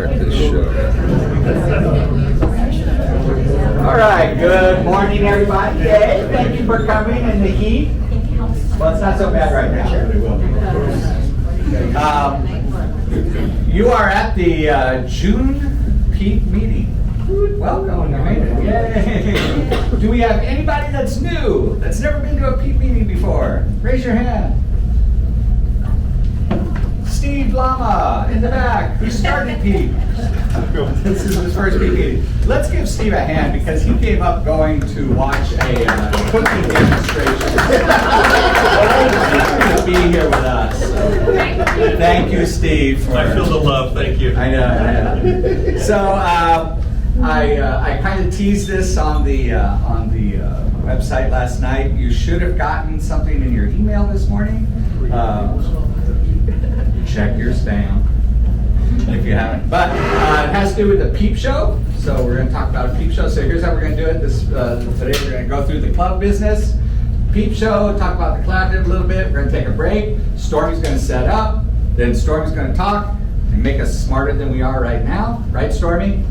start this show. All right, good morning, everybody. Yay, thank you for coming in the heat. Well, it's not so bad right now. You are at the June PEEP meeting. Welcome, you made it. Yay. Do we have anybody that's new, that's never been to a PEEP meeting before? Raise your hand. Steve Lama in the back, who started PEEP. This is his first PEEP meeting. Let's give Steve a hand because he gave up going to watch a cooking demonstration. To be here with us. Thank you, Steve. I feel the love. Thank you. I know. So I kind of teased this on the website last night. You should have gotten something in your email this morning. Check your spam if you haven't. But it has to do with the PEEP show. So we're going to talk about a PEEP show. So here's how we're going to do it. Today we're going to go through the club business, PEEP show, talk about the collaborative a little bit. We're going to take a break. Stormy's going to set up. Then Stormy's going to talk and make us smarter than we are right now. Right, Stormy?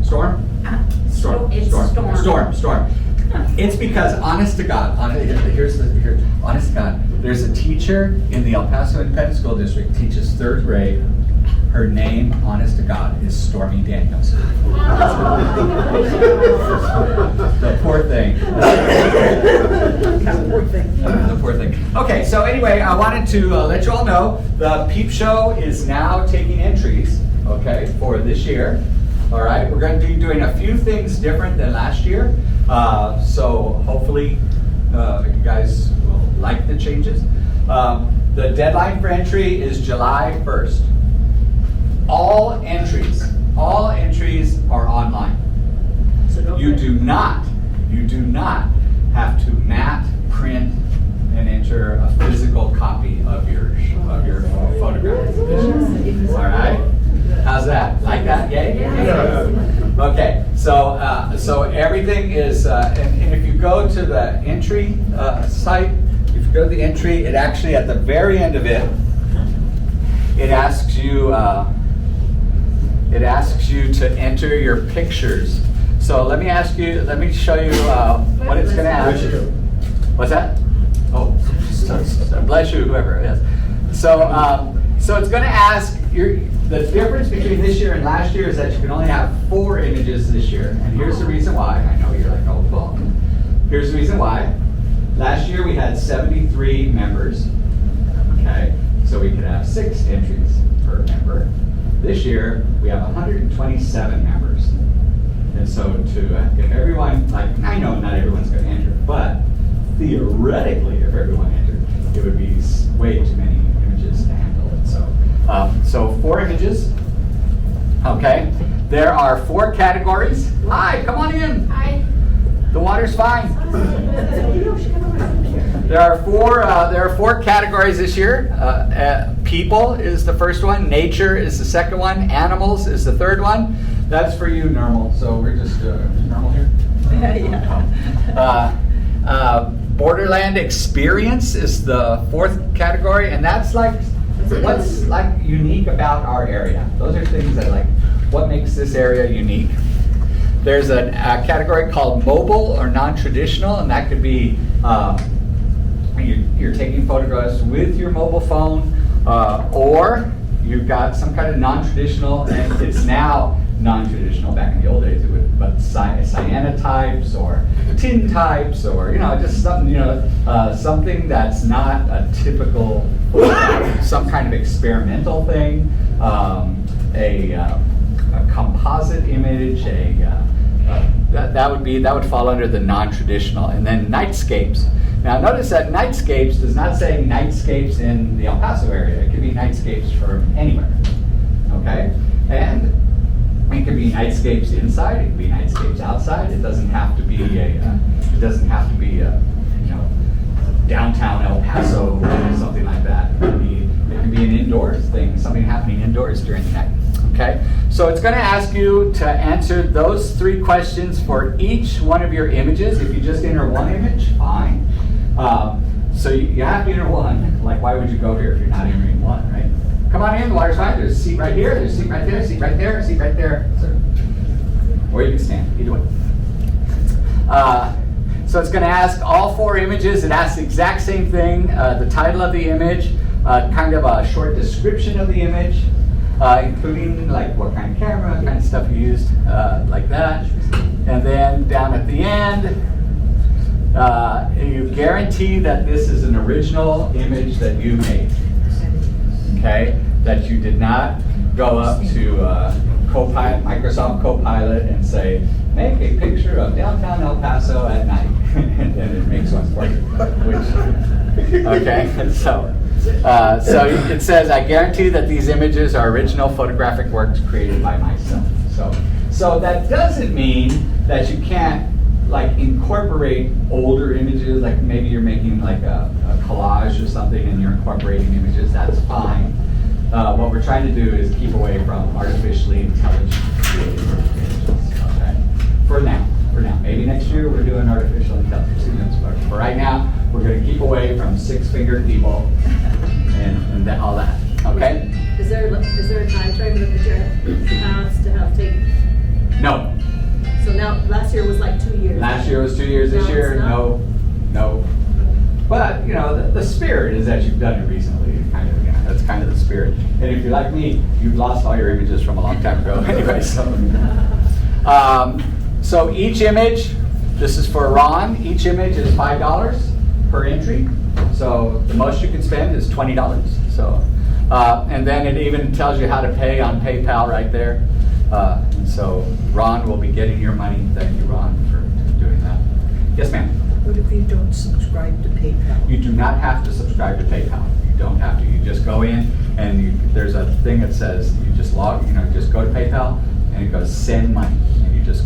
Storm? Storm. Storm. It's because, honest to God, honest to God, there's a teacher in the El Paso Independent School District, teaches 3rd grade. Her name, honest to God, is Stormy Daniels. The poor thing. The poor thing. Okay, so anyway, I wanted to let you all know the PEEP show is now taking entries, okay, for this year. All right, we're going to be doing a few things different than last year. So hopefully you guys will like the changes. The deadline for entry is July 1st. All entries are online. You do not have to matte, print, and enter a physical copy of your photograph. All right. How's that? Like that? Yay? Yeah. Okay. So everything is, and if you go to the entry site, if you go to the entry, it actually at the very end of it, it asks you to enter your pictures. So let me show you what it's going to ask you. What's that? Oh, bless you, whoever it is. So it's going to ask the difference between this year and last year is that you can only have 4 images this year. And here's the reason why. I know you're like, oh, well. Here's the reason why. Last year we had 73 members. Okay, so we could have 6 entries per member. This year we have 127 members. And so if everyone, like, I know not everyone's going to enter, but theoretically if everyone entered, it would be way too many images to handle it. So 4 images. Okay. There are 4 categories. Hi, come on in. Hi. The water's fine. There are 4 categories this year. People is the first one. Nature is the second one. Animals is the third one. That's for you, normal. So we're just normal here. Borderland experience is the 4th category, and that's like what's like unique about our area. Those are things that like what makes this area unique. There's a category called mobile or non-traditional, and that could be you're taking photographs with your mobile phone, or you've got some kind of non-traditional, and it's now non-traditional. Back in the old days, it would, but cyanotypes or tin types, or just something something that's not a typical, some kind of experimental thing, a composite image, that would fall under the non-traditional, and then nightscapes. Now notice that nightscapes does not say nightscapes in the El Paso area. It could be nightscapes from anywhere. Okay, and it could be nightscapes inside. It could be nightscapes outside. It doesn't have to be a downtown El Paso or something like that. It could be an indoors thing, something happening indoors during the night. Okay, so it's going to ask you to answer those 3 questions for each one of your images. If you just enter 1 image, fine. So you have to enter 1. Like, why would you go here if you're not entering 1, right? come on in, the water's fine. There's a seat right here, there's a seat right there, seat right there, seat right there. Or you can stand, either way. So it's going to ask all 4 images. It asks the exact same thing, the title of the image, kind of a short description of the image, including like what kind of camera, kind of stuff you used, like that. And then down at the end, you guarantee that this is an original image that you made. Okay? That you did not go up to Copilot, Microsoft Copilot and say, make a picture of downtown El Paso at night. And then it makes one for you. Okay? So it says, I guarantee that these images are original photographic works created by myself. So that doesn't mean that you can't like incorporate older images, like maybe you're making like a collage or something and you're incorporating images, that's fine. What we're trying to do is keep away from artificially intelligent created images, okay? For now. Maybe next year we're doing artificial intelligence, but for right now, we're going to keep away from 6-fingered people and all that, okay? Is there a time frame that the journey has to have taken? No. So now, last year was like 2 years. Last year was 2 years. This year, no. But you know, the spirit is that you've done it recently. Kind of, that's kind of the spirit. And if you're like me, you've lost all your images from a long time ago. Anyway, so each image, this is for Ron. Each image is $5 per entry. So the most you can spend is $20. So, and then it even tells you how to pay on PayPal right there. And so Ron will be getting your money. Thank you, Ron, for doing that. Yes, ma'am. What if you don't subscribe to PayPal? You do not have to subscribe to PayPal. You don't have to. You just go in and there's a thing that says you just just go to PayPal and it goes send money. And you just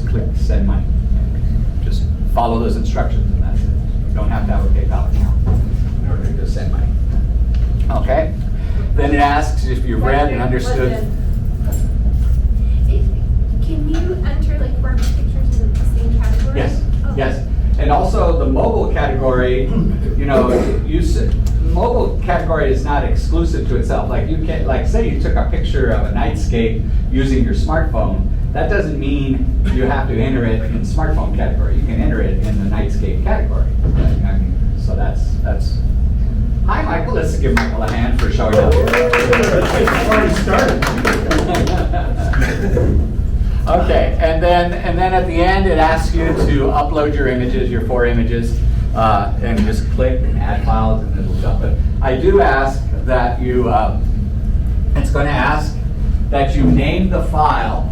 click send money. And just follow those instructions and that's it. You don't have to have a PayPal account in order to just send money. Okay? Then it asks if you read and understood. Can you enter like work pictures in the same category? Yes. Oh. Yes. And also the mobile category, mobile category is not exclusive to itself. Like you can't, like say you took a picture of a nightscape using your smartphone, that doesn't mean you have to enter it in smartphone category. You can enter it in the nightscape category. So that's. Hi, Michael. Let's give Michael a hand for showing up. Already started. Okay, and then at the end it asks you to upload your images, your 4 images, and just click and add files and it'll jump it. I do ask that you, it's going to ask that you name the file.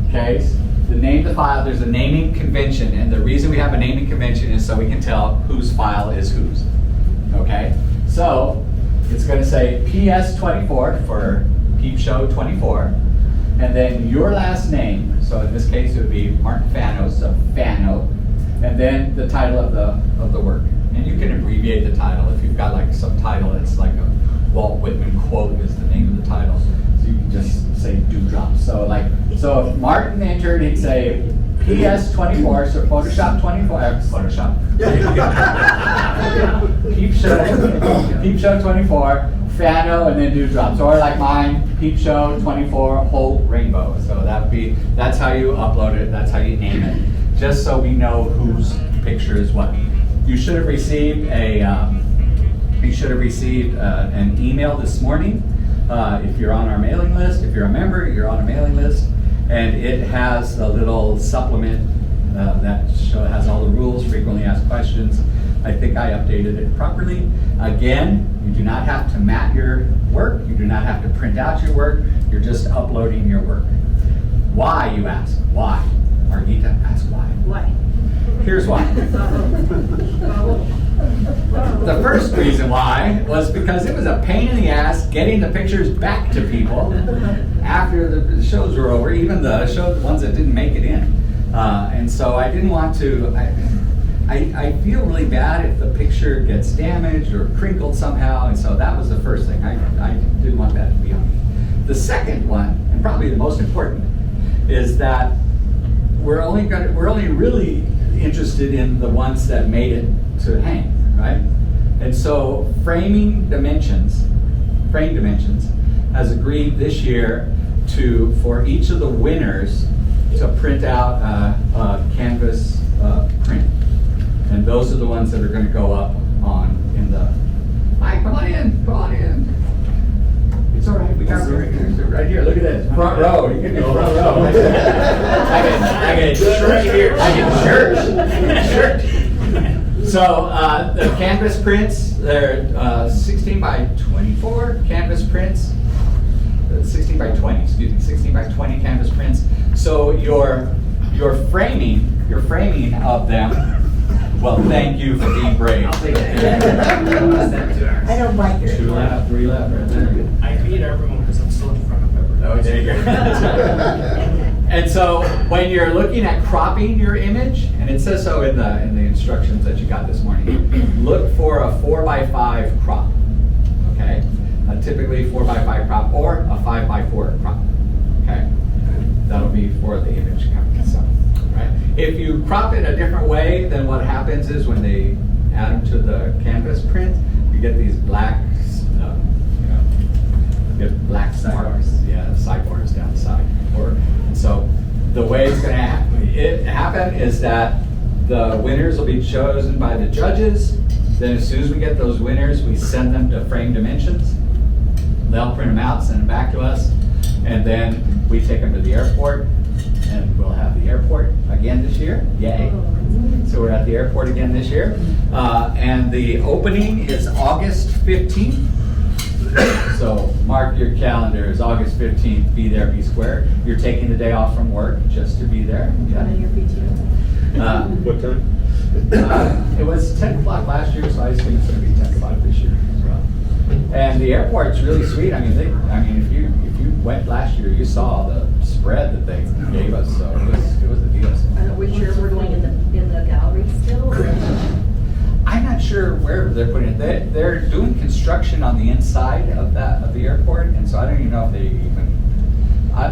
Okay, to name the file, there's a naming convention, and the reason we have a naming convention is so we can tell whose file is whose. Okay, so it's going to say PS24 for Peep Show 24. And then your last name, so in this case it would be Martin Fano, so Fano, and then the title of the work. And you can abbreviate the title if you've got like some title that's like a Walt Whitman quote is the name of the title. So you can just say Dewdrop. So if Martin entered, he'd say PS24, so Photoshop 24, Photoshop. Peep Show 24. Fano and then Dewdrops, or like mine, Peep Show 24 whole rainbow. So that's how you upload it. That's how you name it, just so we know whose picture is what. You should have received an email this morning. If you're on our mailing list, if you're a member, you're on a mailing list, and it has a little supplement that has all the rules, frequently asked questions. I think I updated it properly. Again, you do not have to mat your work. You do not have to print out your work. You're just uploading your work. Why, you ask? Why? Margita asks why. Why? Here's why. The first reason why was because it was a pain in the ass getting the pictures back to people after the shows were over, even the ones that didn't make it in. And so I didn't want to, I feel really bad if the picture gets damaged or crinkled somehow, and so that was the first thing. I didn't want that to be on me. The second one, and probably the most important, is that we're only really interested in the ones that made it to hang, right? And so framing dimensions frame dimensions, has agreed this year for each of the winners to print out a canvas print. And those are the ones that are going to go up in the. Hi, come on in. It's all right. We got right here. Look at this front row. You can do front row. I get shirt here. I get shirt. So the canvas prints, they're 16 by 24 canvas prints. 16 by 20, excuse me, 16 by 20 canvas prints. So your framing of them. Well, thank you for being brave. I don't like it. 2 left, 3 left, right there. I beat everyone because I'm still in front of everyone. Oh, there you go. And so when you're looking at cropping your image, and it says so in the instructions that you got this morning, look for a 4x5 crop. Okay, typically 4x5 crop or a 5x4 crop. Okay, that'll be for the image coming itself. Right. If you crop it a different way, then what happens is when they add them to the canvas print, you get these black, black sidebars. Yeah, sidebars down the side. So the way it's going to happen is that the winners will be chosen by the judges. Then as soon as we get those winners, we send them to Frame Dimensions. They'll print them out, send them back to us, and then we take them to the airport, and we'll have the airport again this year. Yay. So we're at the airport again this year. And the opening is August 15th. So mark your calendars, August 15th, be there, be square. You're taking the day off from work just to be there. Yeah. What time? It was 10 o'clock last year, so I assume it's going to be 10 o'clock this year as well. And the airport's really sweet. I mean, if you went last year, you saw the spread that they gave us, so it was a deal. Which year we're going in the gallery still? I'm not sure where they're putting it. They're doing construction on the inside of the airport, and so I don't even know if they even.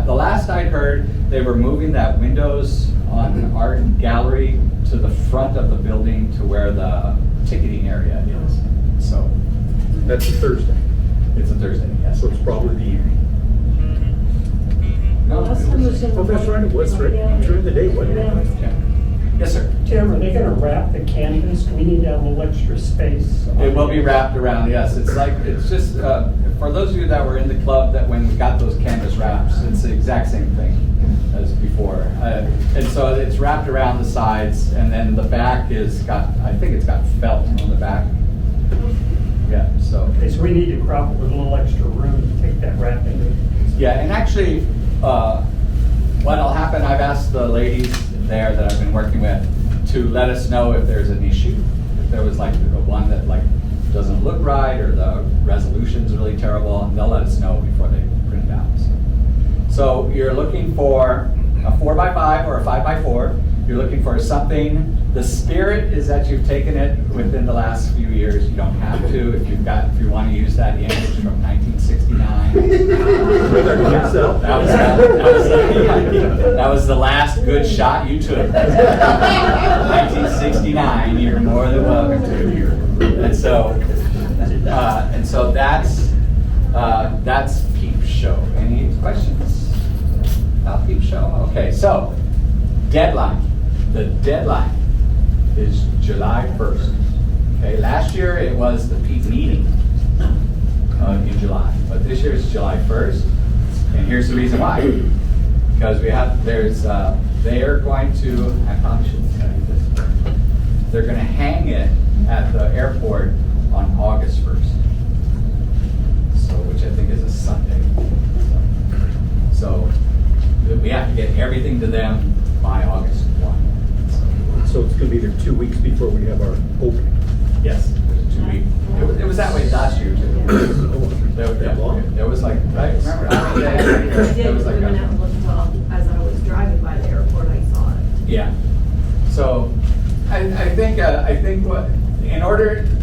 The last I'd heard, they were moving that windows on art gallery to the front of the building to where the ticketing area is. So That's a Thursday, it's a Thursday, yes. so it's probably the evening. No, Last time was in Oh, that's right, it was right during the day, wasn't it? yeah. Yes, sir. Tim, are they gonna wrap the canvas? Do we need to have a little extra space? It will be wrapped around, yes. It's just, for those of you that were in the club, that when we got those canvas wraps, it's the exact same thing as before. And so it's wrapped around the sides, and then the back I think it's got felt on the back. Yeah, so. Okay, so we need to crop it with a little extra room to take that wrapping. Yeah, and actually, what'll happen, I've asked the ladies there that I've been working with to let us know if there's an issue. If there was like one that like doesn't look right or the resolution's really terrible, and they'll let us know before they print it out. So you're looking for a 4x5 or a 5x4. You're looking for something. The spirit is that you've taken it within the last few years. You don't have to. If you want to use that image from 1969. That was the last good shot you took. 1969. You're more than welcome to. And so that's Peep Show. Any questions about Peep Show? Okay, so deadline. The deadline is July 1st. Okay, last year it was the PEEP meeting in July, but this year it's July 1st. And here's the reason why. Because they are going to, I probably shouldn't tell you this, they're going to hang it at the airport on August 1st. So, which I think is a Sunday. So we have to get everything to them by August 1. So it's gonna be there 2 weeks before we have our opening. Yes, there's a 2 week. It was that way last year too. There was like, right, remember? I did, There was like we went out and looked, well, as I was driving by the airport, I saw it. Yeah. So I think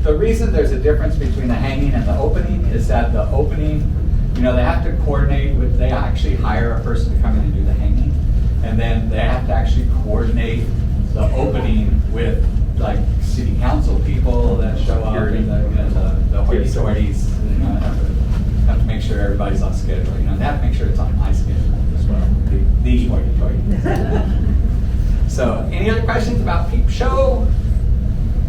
the reason there's a difference between the hanging and the opening is that the opening, they have to coordinate with, they actually hire a person to come in and do the hanging. And then they have to actually coordinate the opening with like city council people that show up and the hoity-toities, have make sure everybody's on schedule, you know, and they have to make sure it's on my schedule as well. The So, any other questions about PEEP Show?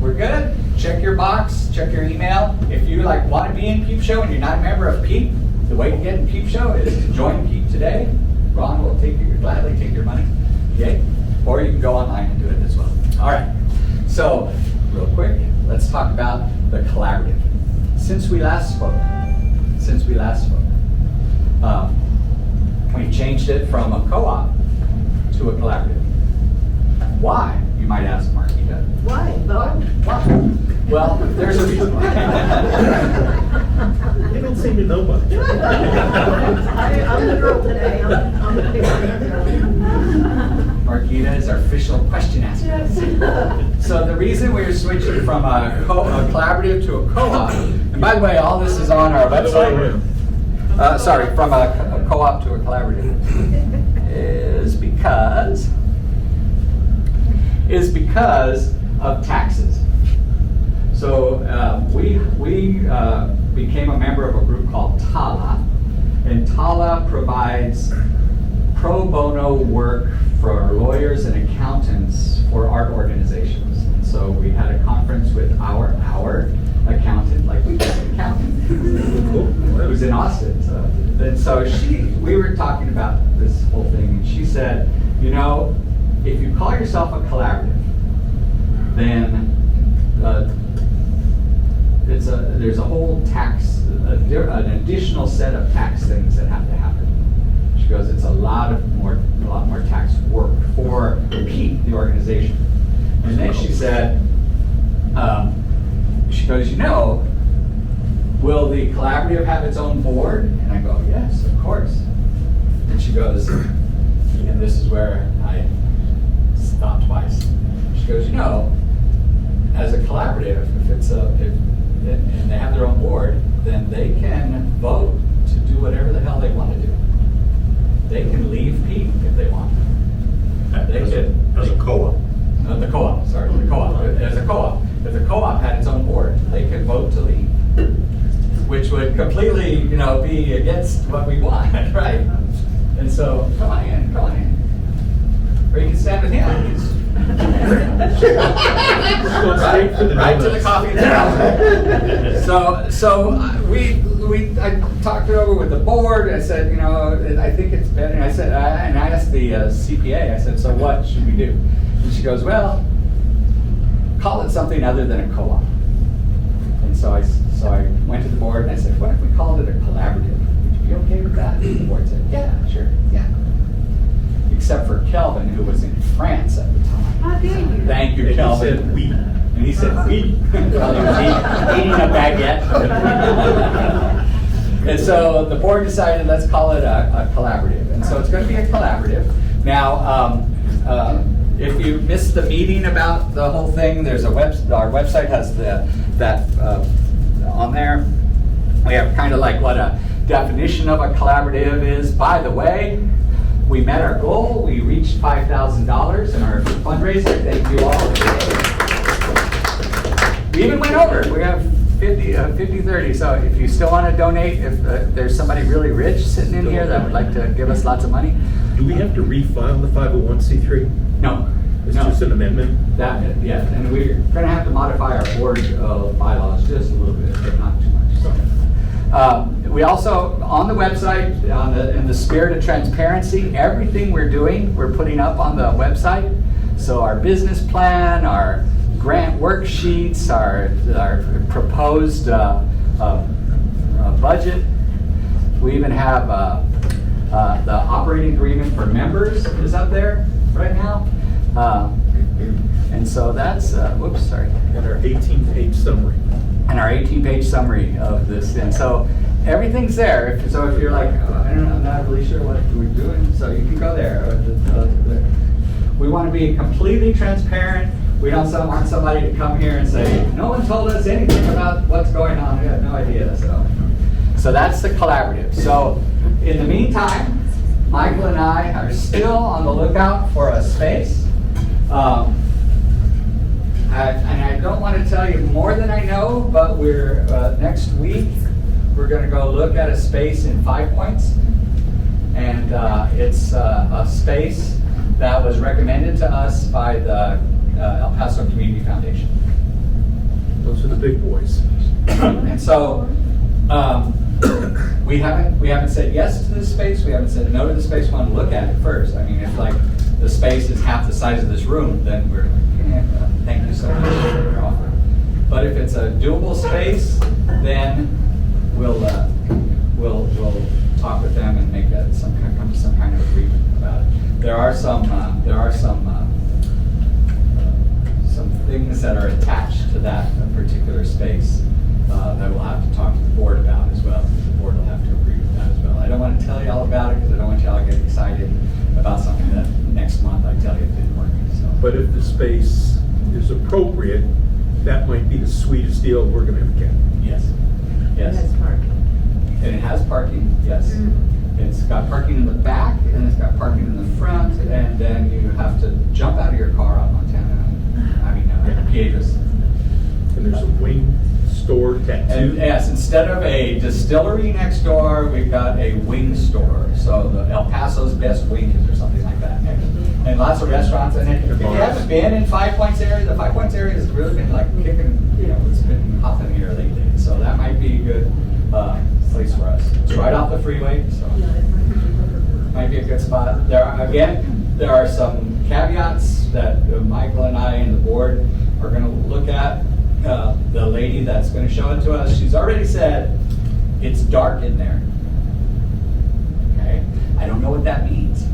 We're good? Check your box, check your email. If you want to be in PEEP Show and you're not a member of PEEP, the way to get in PEEP Show is to join PEEP today. Ron will gladly take your money, okay? Or you can go online and do it as well. All right. So, real quick, let's talk about the collaborative. Since we last spoke, we changed it from a co-op to a collaborative. Why, you might ask, Marquita? Why? Why? Well, there's a reason why. They don't seem to know much. I'm the girl today. I'm the big girl. Marquita is our official question asker. So the reason we're switching from a collaborative to a co-op, and by the way, all this is on our website. From a co-op to a collaborative, is because of taxes. So we became a member of a group called TALA, and TALA provides pro bono work for lawyers and accountants for art organizations. And so we had a conference with our accountant, like we got an accountant, it was in Austin. So we were talking about this whole thing, and she said, you know, if you call yourself a collaborative, then there's a whole tax, an additional set of tax things that have to happen. She goes, it's a lot more tax work for PEEP, the organization. And then she said, she goes, you know, will the collaborative have its own board? And I go, yes, of course. And she goes, and this is where I stopped twice. She goes, you know, as a collaborative, and they have their own board, then they can vote to do whatever the hell they want to do. They can leave PEEP if they want. As a co-op. The co-op. As a co-op. If the co-op had its own board, they could vote to leave, which would completely, be against what we want, right? And so, come on in. Or you can stand with him. He's right to the coffee. I talked it over with the board. I said, I think it's better. And I said, and I asked the CPA. I said, so what should we do? And she goes, well, call it something other than a co-op. And so I went to the board and I said, what if we called it a collaborative? Would you be okay with that? And the board said, yeah, sure, yeah. Except for Kelvin, who was in France at the time. How dare you? Thank you, Kelvin. He said we. And he said we. Well, he was eating a baguette. And so the board decided, let's call it a collaborative. And so it's going to be a collaborative. Now, if you missed the meeting about the whole thing, there's our website has that on there. We have kind of like what a definition of a collaborative is. By the way, we met our goal. We reached $5,000 in our fundraiser. Thank you all. We even went over. We have 50-30. So if you still want to donate, if there's somebody really rich sitting in here that would like to give us lots of money. Do we have to refile the 501c3? No. It's just an amendment? Yeah. And we're going to have to modify our board bylaws just a little bit, but not too much. So. We also, on the website, in the spirit of transparency, everything we're doing, we're putting up on the website. So our business plan, our grant worksheets, our proposed budget. We even have the operating agreement for members is up there right now. And so that's, whoops, sorry. And our 18-page summary. And our 18-page summary of this. And so everything's there. So if you're like, I don't know, I'm not really sure what we're doing, so you can go there. We want to be completely transparent. We don't want somebody to come here and say, no one told us anything about what's going on. We have no idea. So that's the collaborative. So in the meantime, Michael and I are still on the lookout for a space. And I don't want to tell you more than I know, but we're next week we're gonna go look at a space in 5 Points. And it's a space that was recommended to us by the El Paso Community Foundation. Those are the big boys. And so, we haven't said yes to this space, we haven't said no to the space, we want to look at it first. I mean, if like the space is half the size of this room, then we're like, thank you so much for your offer. But if it's a doable space, then we'll talk with them and make come to some kind of agreement about it. There are some things that are attached to that particular space that we'll have to talk to the board about as well. The board will have to agree with that as well. I don't want to tell you all about it because I don't want y'all to get excited about something that next month I tell you it didn't work. So. But if the space is appropriate, that might be the sweetest deal we're gonna ever get. Yes. Yes. That's parking. And it has parking, yes. It's got parking in the back, and it's got parking in the front, and then you have to jump out of your car on Piedras. And there's a wing store And tattoo. yes, instead of a distillery next door, we've got a wing store. So the El Paso's Best Wings or something like that. And lots of restaurants in it. If you haven't been in 5 Points area, the 5 Points area has really been like kicking, it's been hopping here lately. So that might be a good place for us. It's right off the freeway, so might be a good spot. There are some caveats that Michael and I and the board are going to look at. The lady that's going to show it to us, she's already said it's dark in there. Okay, I don't know what that means.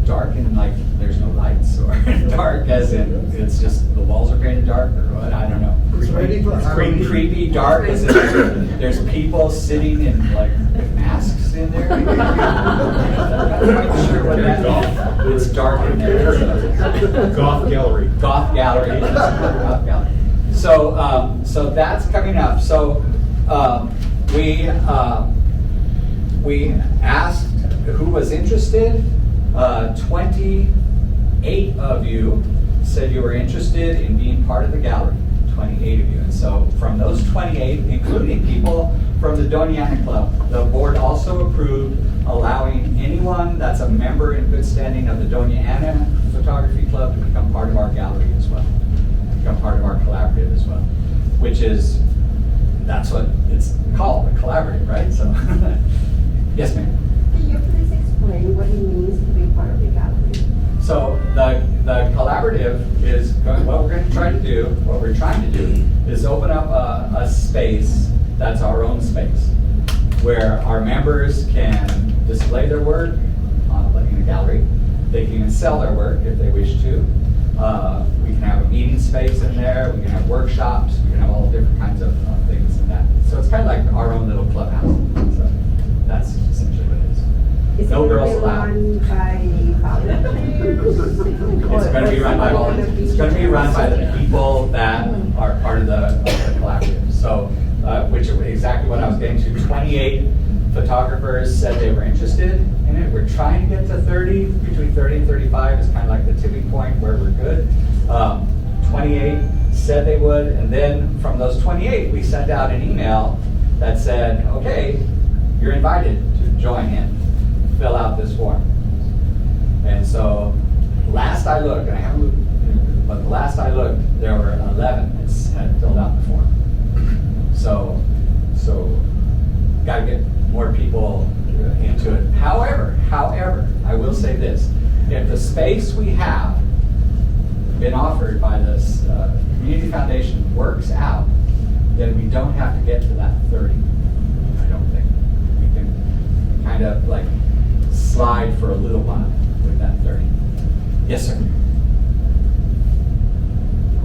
Dark in like there's no lights, or dark as in it's just the walls are painted dark, or what? I don't know. Creepy dark as in there's people sitting in like with masks in there. I'm not quite sure what that means. It's dark in there. Goth gallery. Goth gallery. Goth gallery. So that's coming up. So we asked who was interested. 28 of you said you were interested in being part of the gallery. 28 of you. And so from those 28, including people from the Doña Ana Club, the board also approved allowing anyone that's a member in good standing of the Doña Ana Photography Club to become part of our gallery as well. Become part of our collaborative as well. Which is, that's what it's called, a collaborative, right? So, yes ma'am. Can you please explain what it means to be part of the gallery? So the collaborative is, what we're going to try to do, what we're trying to do, is open up a space that's our own space, where our members can display their work in a gallery. They can even sell their work if they wish to. We can have a meeting space in there. We can have workshops. We can have all different kinds of things in that. So it's kind of like our own little clubhouse. So that's essentially what it is. No girls allowed. It's going to be run by volunteers. It's going to be run by the people that are part of the collaborative. So, which is exactly what I was getting to. 28 photographers said they were interested in it. We're trying to get to 30. Between 30 and 35 is kind of like the tipping point where we're good. 28 said they would, and then from those 28, we sent out an email that said, okay, you're invited to join in. Fill out this form. And so last I looked, and I haven't looked, but the last I looked, there were 11 that had filled out the form. So got to get more people into it. However, I will say this: if the space we have been offered by this community foundation works out, then we don't have to get to that 30. I don't think we can kind of like slide for a little while with that 30. Yes, sir.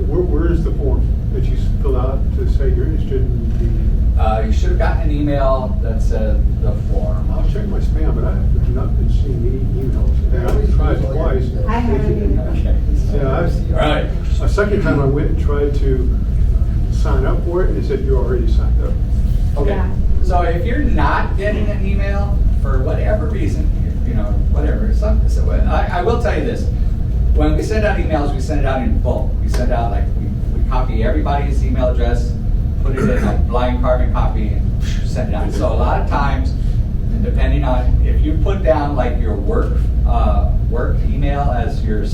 Where is the form that you filled out to say you're interested in You should have gotten an email that said the form. I'll check my spam, but I have not been seeing any emails. And I tried twice. I haven't. Okay. Yeah, All right. a second time I went and tried to sign up for it, and it said you already signed up. Okay. Yeah. So if you're not getting an email for whatever reason, whatever. I will tell you this. When we send out emails, we send it out in bulk. We send out we copy everybody's email address, put it in a blind carbon copy, and send it out. So a lot of times, depending on, if you put down like your work email as your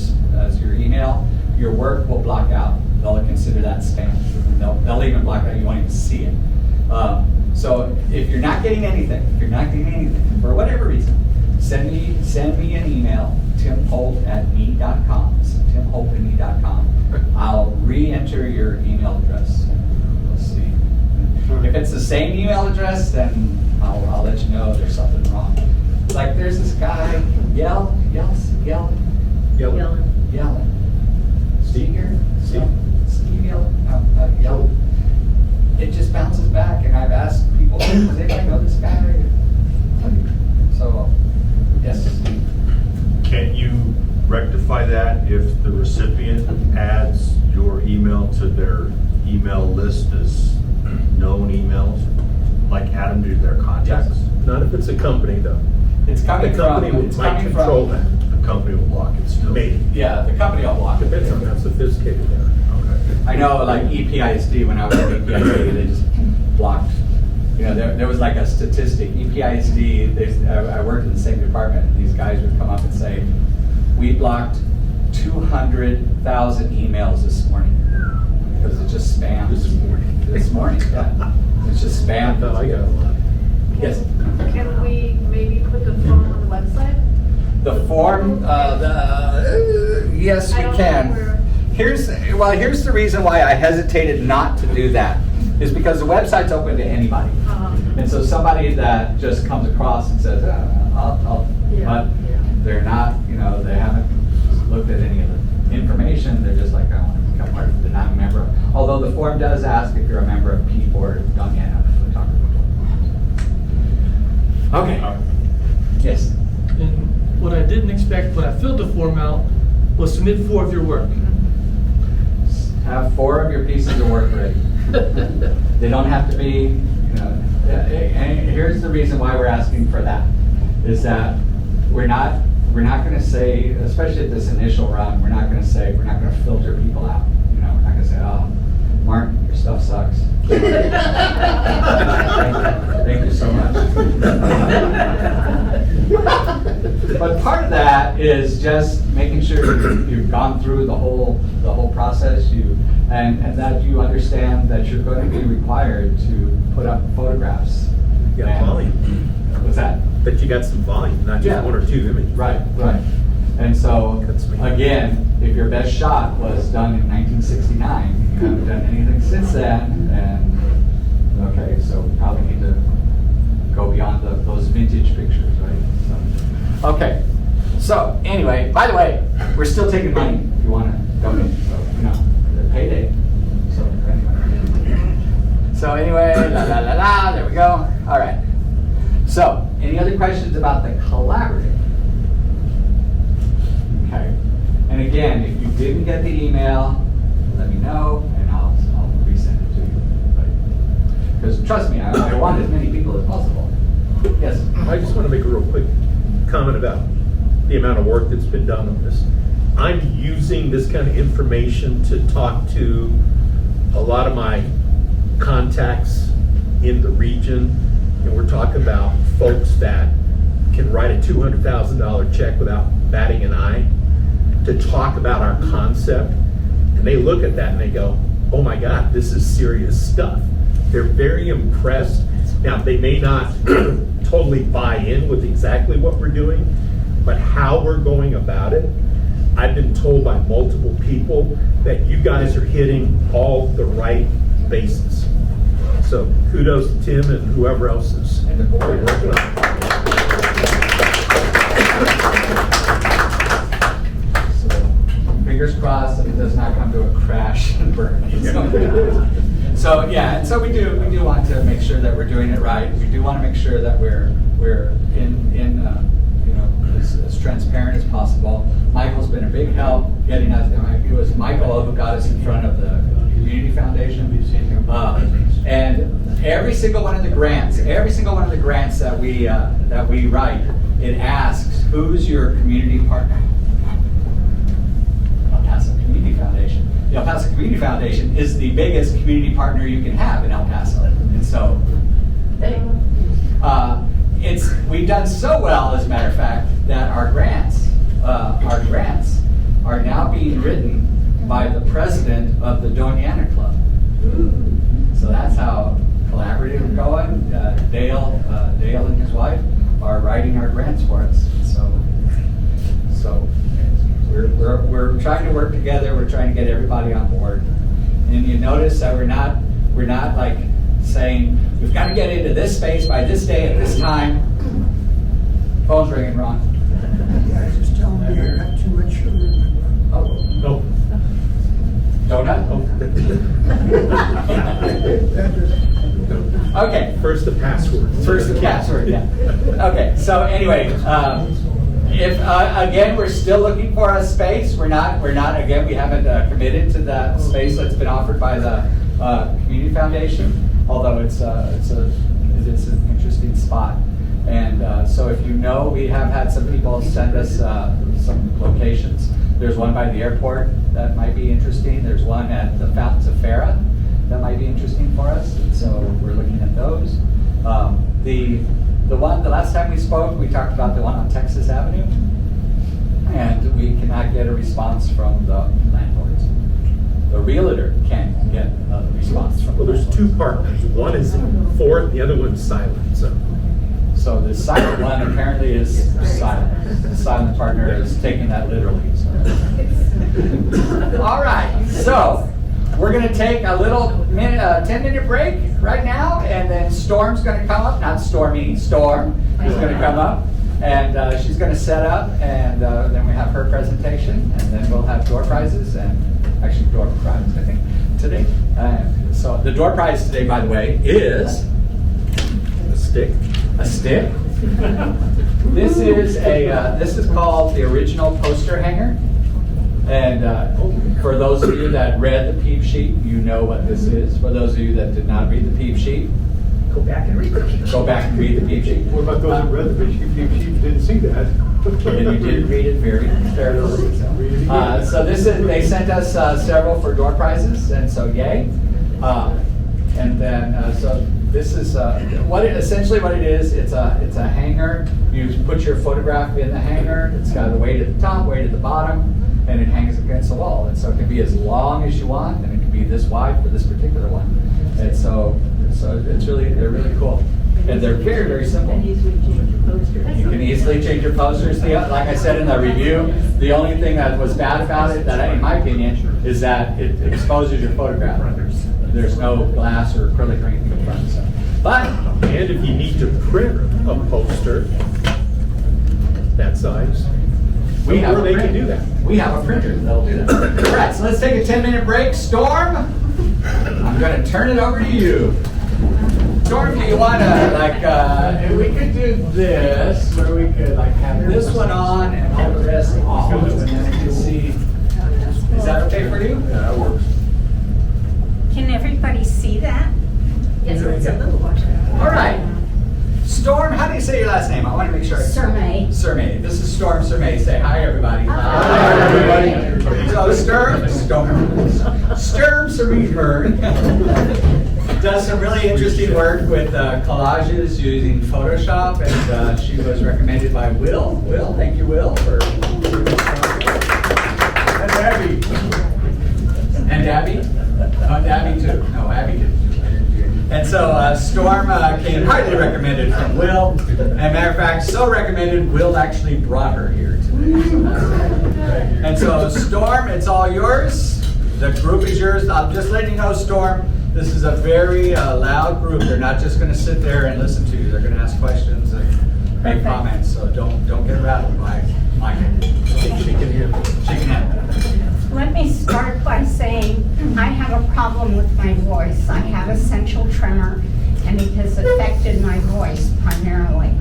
email, your work will block out. They'll consider that spam. They'll even block out, you won't even see it. So if you're not getting anything, for whatever reason, send me an email, timholt@me.com. So timholt@me.com. I'll re-enter your email address. We'll see. If it's the same email address, then I'll let you know there's something wrong. Like there's this guy, yelling. Steve here? Steve yelling. It just bounces back, and I've asked people, does anybody know this guy? So, yes. Can't you rectify that if the recipient adds your email to their email list as known emails? Like add them to their contacts? Not if it's a company, though. It's coming The company from. It's might coming control from. that. The company will block it still? Maybe. Yeah, the company will block it. Depends on how sophisticated they are. Okay. I know, like EPISD, when I was at EPISD, they just blocked. You know, there was like a statistic. EPISD, I worked in the same department, and these guys would come up and say, we blocked 200,000 emails this morning because it's just spam. This morning. Yeah. It's just I spam. thought I got a lot. Yes. Can we maybe put the form on the website? The form, yes, I we don't know can. where- Here's the reason why I hesitated not to do that, is because the website's open to anybody. And so somebody that just comes across and says, I'll, Yeah, but yeah. they're not, they haven't looked at any of the information, they're just like, I want to become part of it, they're not a member. Although the form does ask if you're a member of PEEP or done yet a photography. Okay. Yes. And what I didn't expect when I filled the form out was submit 4 of your work. Have 4 of your pieces of work ready. They don't have to be, and here's the reason why we're asking for that, is that we're not going to say, especially at this initial run, we're not going to filter people out. We're not going to say, oh, Mark, your stuff sucks. Thank you so much. But part of that is just making sure you've gone through the whole process, and that you understand that you're going to be required to put up photographs. You got And- volume. What's that? But you got some volume, not just Yeah. 1 or 2 images. Right. And so, That's me. again, if your best shot was done in 1969, you haven't done anything since then, and, okay, so we probably need to go beyond those vintage pictures, right? So, okay. So, anyway, by the way, we're still taking money if you want to donate, so, the payday. So anyway, there we go. All right. So, any other questions about the collaborative? Okay. And again, if you didn't get the email, let me know, and I'll resend it to you. Because trust me, I want as many people as possible. Yes. I just want to make a real quick comment about the amount of work that's been done on this. I'm using this kind of information to talk to a lot of my contacts in the region, and we're talking about folks that can write a $200,000 check without batting an eye to talk about our concept, and they look at that and they go, oh my God, this is serious stuff. They're very impressed. Now, they may not totally buy in with exactly what we're doing, but how we're going about it, I've been told by multiple people that you guys are hitting all the right bases. So kudos to Tim and whoever else is And the board. working on it. So, fingers crossed that it does not come to a crash and burn. So yeah, and so we do want to make sure that we're doing it right. We do want to make sure that we're as transparent as possible. Michael's been a big help getting us. It was Michael who got us in front of the Community Foundation. And every single one of the grants that we write, it asks, who's your community partner? El Paso Community Foundation. The El Paso Community Foundation is the biggest community partner you can have in El Paso. And so We've done so well, as a matter of fact, that our grants are now being written by the president of the Doñana Club. So that's how collaborative we're going. Dale and his wife are writing our grants for us. So we're trying to work together. We're trying to get everybody on board. And you notice that we're not like saying we've got to get into this space by this day at this time. Phone's ringing, Ron. Yeah, just tell me I got too much sugar. Oh, No. donut. Okay. First the password. First the password, yeah. Okay, so anyway, if again we're still looking for a space, we're not again we haven't committed to that space that's been offered by the Community Foundation, although it's an interesting spot. And so if you know, we have had some people send us some locations. There's one by the airport that might be interesting. There's one at the Fountains of Farah that might be interesting for us. And so we're looking at those. The last time we spoke, we talked about the one on Texas Avenue, and we cannot get a response from the landlords. The realtor can't get a response from the Well, there's landlords. two partners. One is for it, the other one's silent, So the silent one apparently is silent. The silent partner is taking that literally. So. All right, so we're going to take a little 10-minute break right now, and then Storm's going to come up. Not Stormy, Storm is going to come up, and she's going to set up, and then we have her presentation, and then we'll have door prizes, and actually door prize, I think, today. So the door prize today, by the way, is a stick. a stick. This is called the original poster hanger. And for those of you that read the PEEP sheet, you know what this is. For those of you that did not read the PEEP sheet, Go back and read the PEEP. go back and read the PEEP sheet. What about those that read the sheet didn't see that? And you did read it very carefully. So they sent us several for door prizes, and so yay. And then so this is essentially what it is. It's a hanger. You put your photograph in the hanger. It's got a weight at the top, weight at the bottom, and it hangs against the wall. And so it can be as long as you want, and it can be this wide for this particular one. And so they're really cool, and they're very, very simple. You can easily change your posters. Like I said in the review, the only thing that was bad about it, in my opinion, is that it exposes your photograph. There's no glass or acrylic or anything in front. So. But And if you need to print a poster that size, we have they can do that. We have a printer that'll do that. All right, so let's take a 10-minute break. Storm, I'm going to turn it over to you. Storm, do you want to, we could do this, where we could have this one on and all the rest off, and then we can see. Is that okay for you? Yeah, that works. Can everybody see that? Yes, it's a little watch. All right. Storm, how do you say your last name? I want to make sure. Sermay. Sermay. This is Storm Sermay. Say hi, everybody. Hi, everybody. So Storm Sermay does some really interesting work with collages using Photoshop, and she was recommended by Will. Will, thank you, Will, for. And Abby. And Abby. Abby too. No, Abby did. And so Storm came highly recommended from Will. And matter of fact, so recommended, Will actually brought her here today. And so Storm, it's all yours. The group is yours. I'm just letting you know, Storm, this is a very loud group. They're not just going to sit there and listen to you. They're going to ask questions and make comments. So don't get rattled by my hand. She can handle. Let me start by saying I have a problem with my voice. I have essential tremor, and it has affected my voice primarily.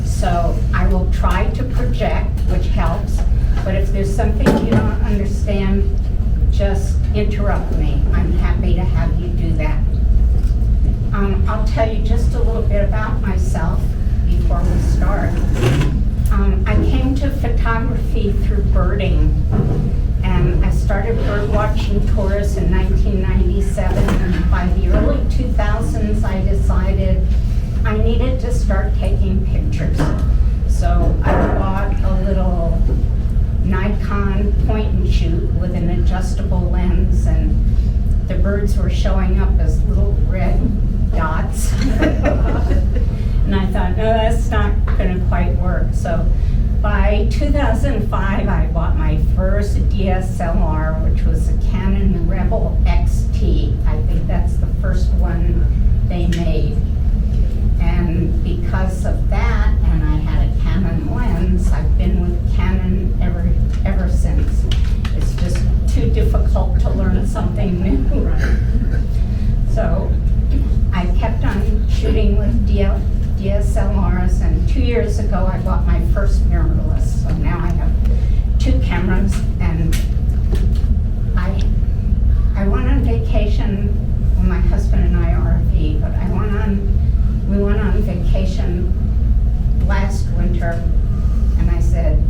So I will try to project, which helps, but if there's something you don't understand, just interrupt me. I'm happy to have you do that. I'll tell you just a little bit about myself before we start. I came to photography through birding. And I started bird watching tours in 1997, and by the early 2000s I decided I needed to start taking pictures. So I bought a little Nikon point and shoot with an adjustable lens, and the birds were showing up as little red dots. And I thought, no, that's not going to quite work. So by 2005, I bought my first DSLR, which was a Canon Rebel XT. I think that's the first one they made. And because of that, and I had a Canon lens, I've been with Canon ever since. It's just too difficult to learn something new. So I kept on shooting with DSLRs, and 2 years ago I bought my first mirrorless. So now I have 2 cameras, and I went on vacation when my husband and I RV, but we went on vacation last winter, and I said,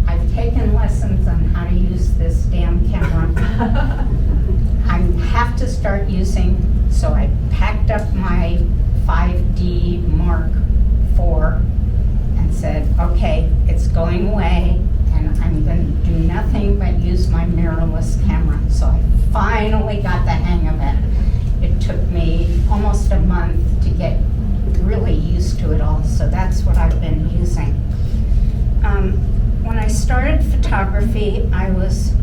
I've taken lessons on how to use this damn camera. I have to start using, so I packed up my 5D Mark IV and said, okay, it's going away, and I'm going to do nothing but use my mirrorless camera. So I finally got the hang of it. It took me almost a month to get really used to it all, so that's what I've been using. When I started photography, I was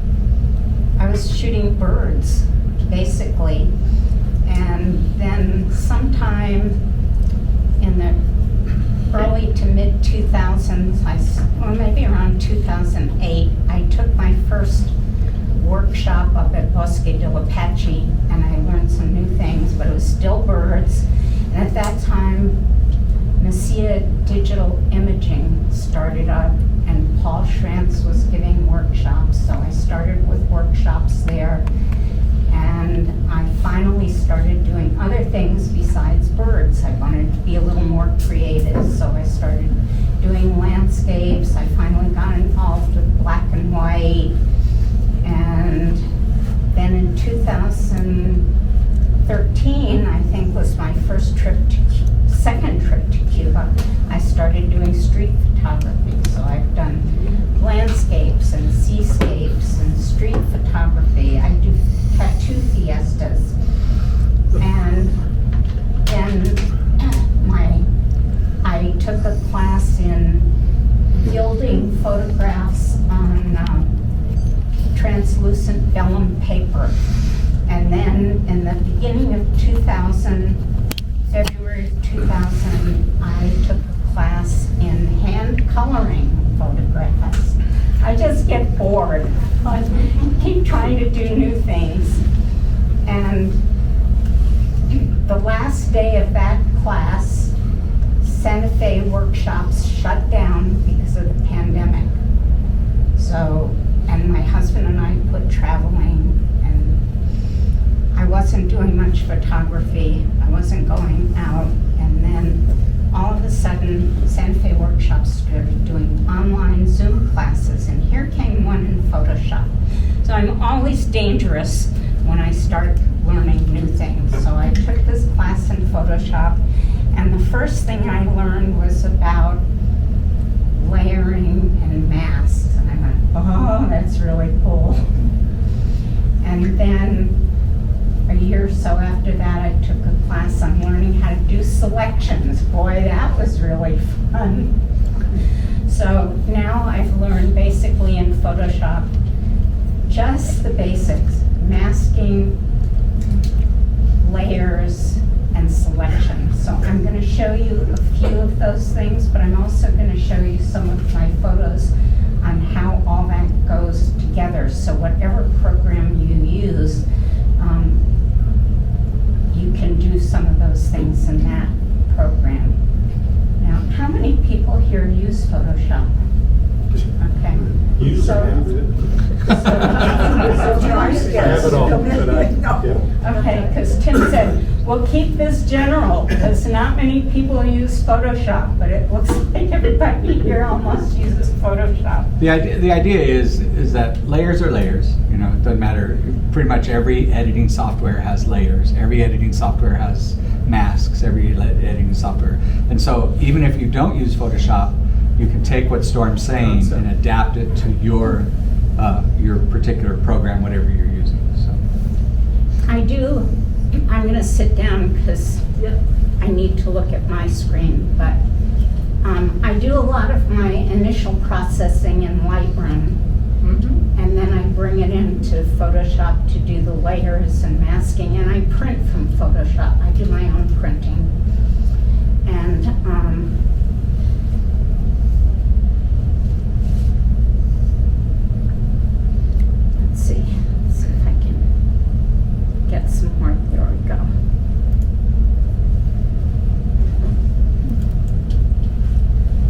shooting birds, basically, and then sometime in the early to mid 2000s, or maybe around 2008, I took my first workshop up at Bosque del Apache, and I learned some new things, but it was still birds. And at that time, Messiah Digital Imaging started up, and Paul Schrantz was giving workshops, so I started with workshops there. And I finally started doing other things besides birds. I wanted to be a little more creative, so I started doing landscapes. I finally got involved with black and white. And then in 2013, I think was my second trip to Cuba, I started doing street photography. So I've done landscapes and seascapes and street photography. I do tattoo fiestas. And then I took a class in gilding photographs on translucent vellum paper. And then in the beginning of February of 2000, I took a class in hand coloring photographs. I just get bored. I keep trying to do new things. And the last day of that class, Santa Fe workshops shut down because of the pandemic. So, and my husband and I quit traveling, and I wasn't doing much photography. I wasn't going out. And then all of a sudden, Santa Fe workshops started doing online Zoom classes, and here came one in Photoshop. So I'm always dangerous when I start learning new things. So I took this class in Photoshop, and the first thing I learned was about layering and masks. And I went, oh, that's really cool. And then a year or so after that, I took a class on learning how to do selections. Boy, that was really fun. So now I've learned basically in Photoshop just the basics: masking, layers, and selection. So I'm going to show you a few of those things, but I'm also going to show you some of my photos on how all that goes together. So whatever program you use, you can do some of those things in that program. Now, how many people here use Photoshop? Okay. Use So- I have it all, but yeah. Okay, because Tim said, we'll keep this general, because not many people use Photoshop, but it looks like everybody here almost uses Photoshop. The idea is that layers are layers. You know, it doesn't matter. Pretty much every editing software has layers. Every editing software has masks, every editing software. And so even if you don't use Photoshop, you can take what Storm's saying and adapt it to your particular program, whatever you're using. So I'm gonna sit down because Yep. I need to look at my screen, but I do a lot of my initial processing in Lightroom, and then I bring it into Photoshop to do the layers and masking, and I print from Photoshop. I do my own printing. And let's see if I can get some more. There we go.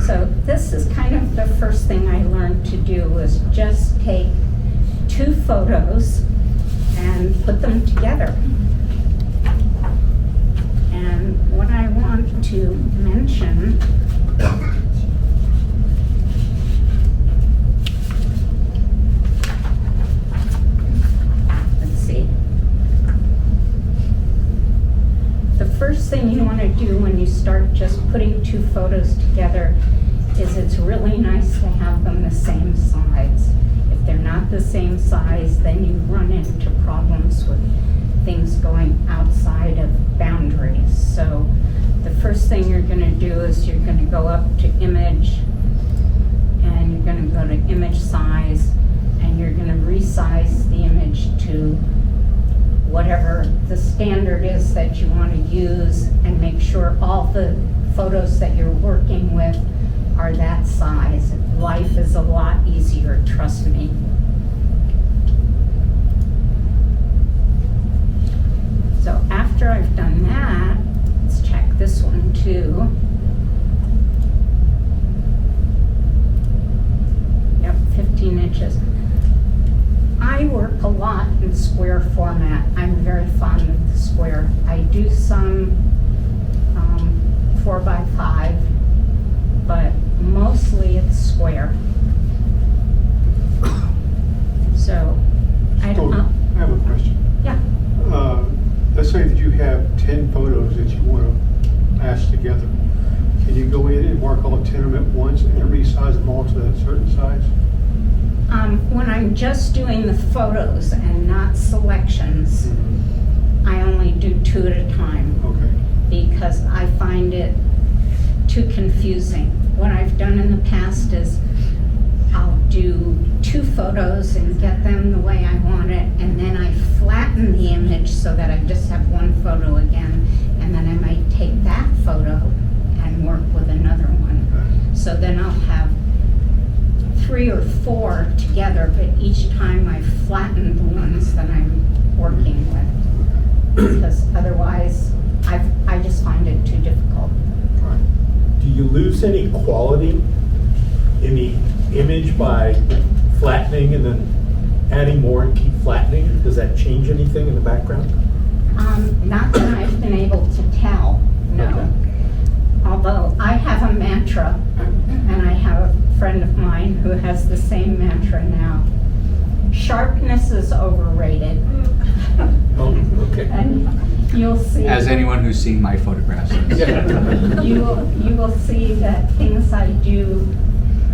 So this is kind of the first thing I learned to do, was just take 2 photos and put them together. And what I want to mention let's see. The first thing you want to do when you start just putting 2 photos together is it's really nice to have them the same size. If they're not the same size, then you run into problems with things going outside of boundaries. So the first thing you're going to do is you're going to go up to image, and you're going to go to image size, and you're going to resize the image to whatever the standard is that you want to use, and make sure all the photos that you're working with are that size. Life is a lot easier, trust me. So after I've done that, let's check this one too. Yep, 15 inches. I work a lot in square format. I'm very fond of the square. I do some 4x5, but mostly it's square. So, I don't know. I have a question. Yeah. Let's say that you have 10 photos that you want to mash together. Can you go in and mark all 10 of them at once and resize them all to a certain size? When I'm just doing the photos and not selections, I only do 2 at a time. Okay. Because I find it too confusing. What I've done in the past is I'll do 2 photos and get them the way I want it, and then I flatten the image so that I just have 1 photo again, and then I might take that photo and work with another one. So then I'll have 3 or 4 together, but each time I flatten the ones that I'm working with, because otherwise I just find it too difficult. Do you lose any quality in the image by flattening and then adding more and keep flattening? Does that change anything in the background? Not that I've been able to tell, no. Okay. Although I have a mantra, and I have a friend of mine who has the same mantra now. Sharpness is overrated. Oh, okay. And you'll see. as anyone who's seen my photographs. You will see that things I do,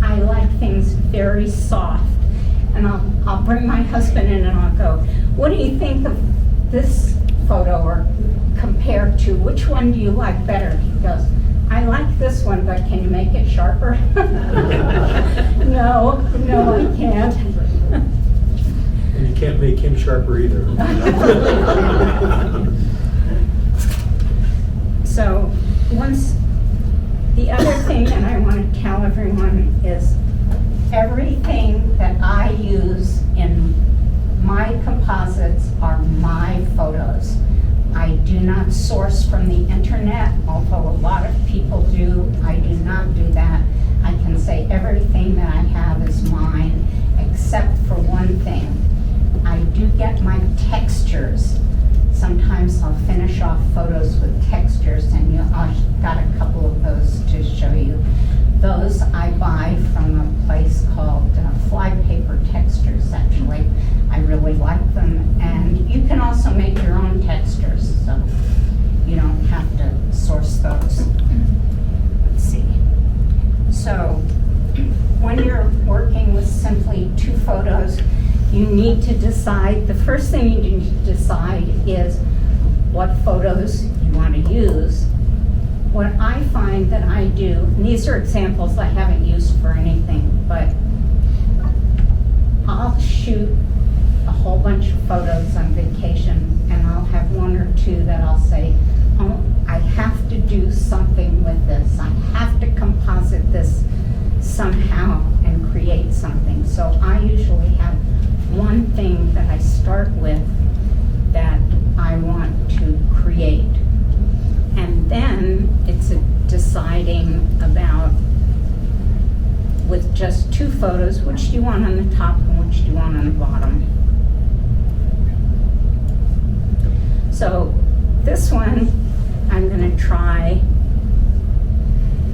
I like things very soft. And I'll bring my husband in and I'll go, what do you think of this photo, or compared to, which one do you like better? He goes, I like this one, but can you make it sharper? No, I can't. And you can't make him sharper either. So the other thing that I want to tell everyone is everything that I use in my composites are my photos. I do not source from the internet, although a lot of people do. I do not do that. I can say everything that I have is mine, except for one thing. I do get my textures. Sometimes I'll finish off photos with textures, and I've got a couple of those to show you. Those I buy from a place called Flypaper Textures, actually. I really like them, and you can also make your own textures, so you don't have to simply 2 photos. You need to decide, the first thing you need to decide is what photos you want to use. What I find that I do, and these are examples I haven't used for anything, but I'll shoot a whole bunch of photos on vacation, and I'll have 1 or 2 that I'll say, oh, I have to do something with this. I have to composite this somehow and create something. So I usually have one thing that I start with that I want to create. And then it's deciding about, with just 2 photos, which do you want on the top and which do you want on the bottom. So this one, I'm going to try.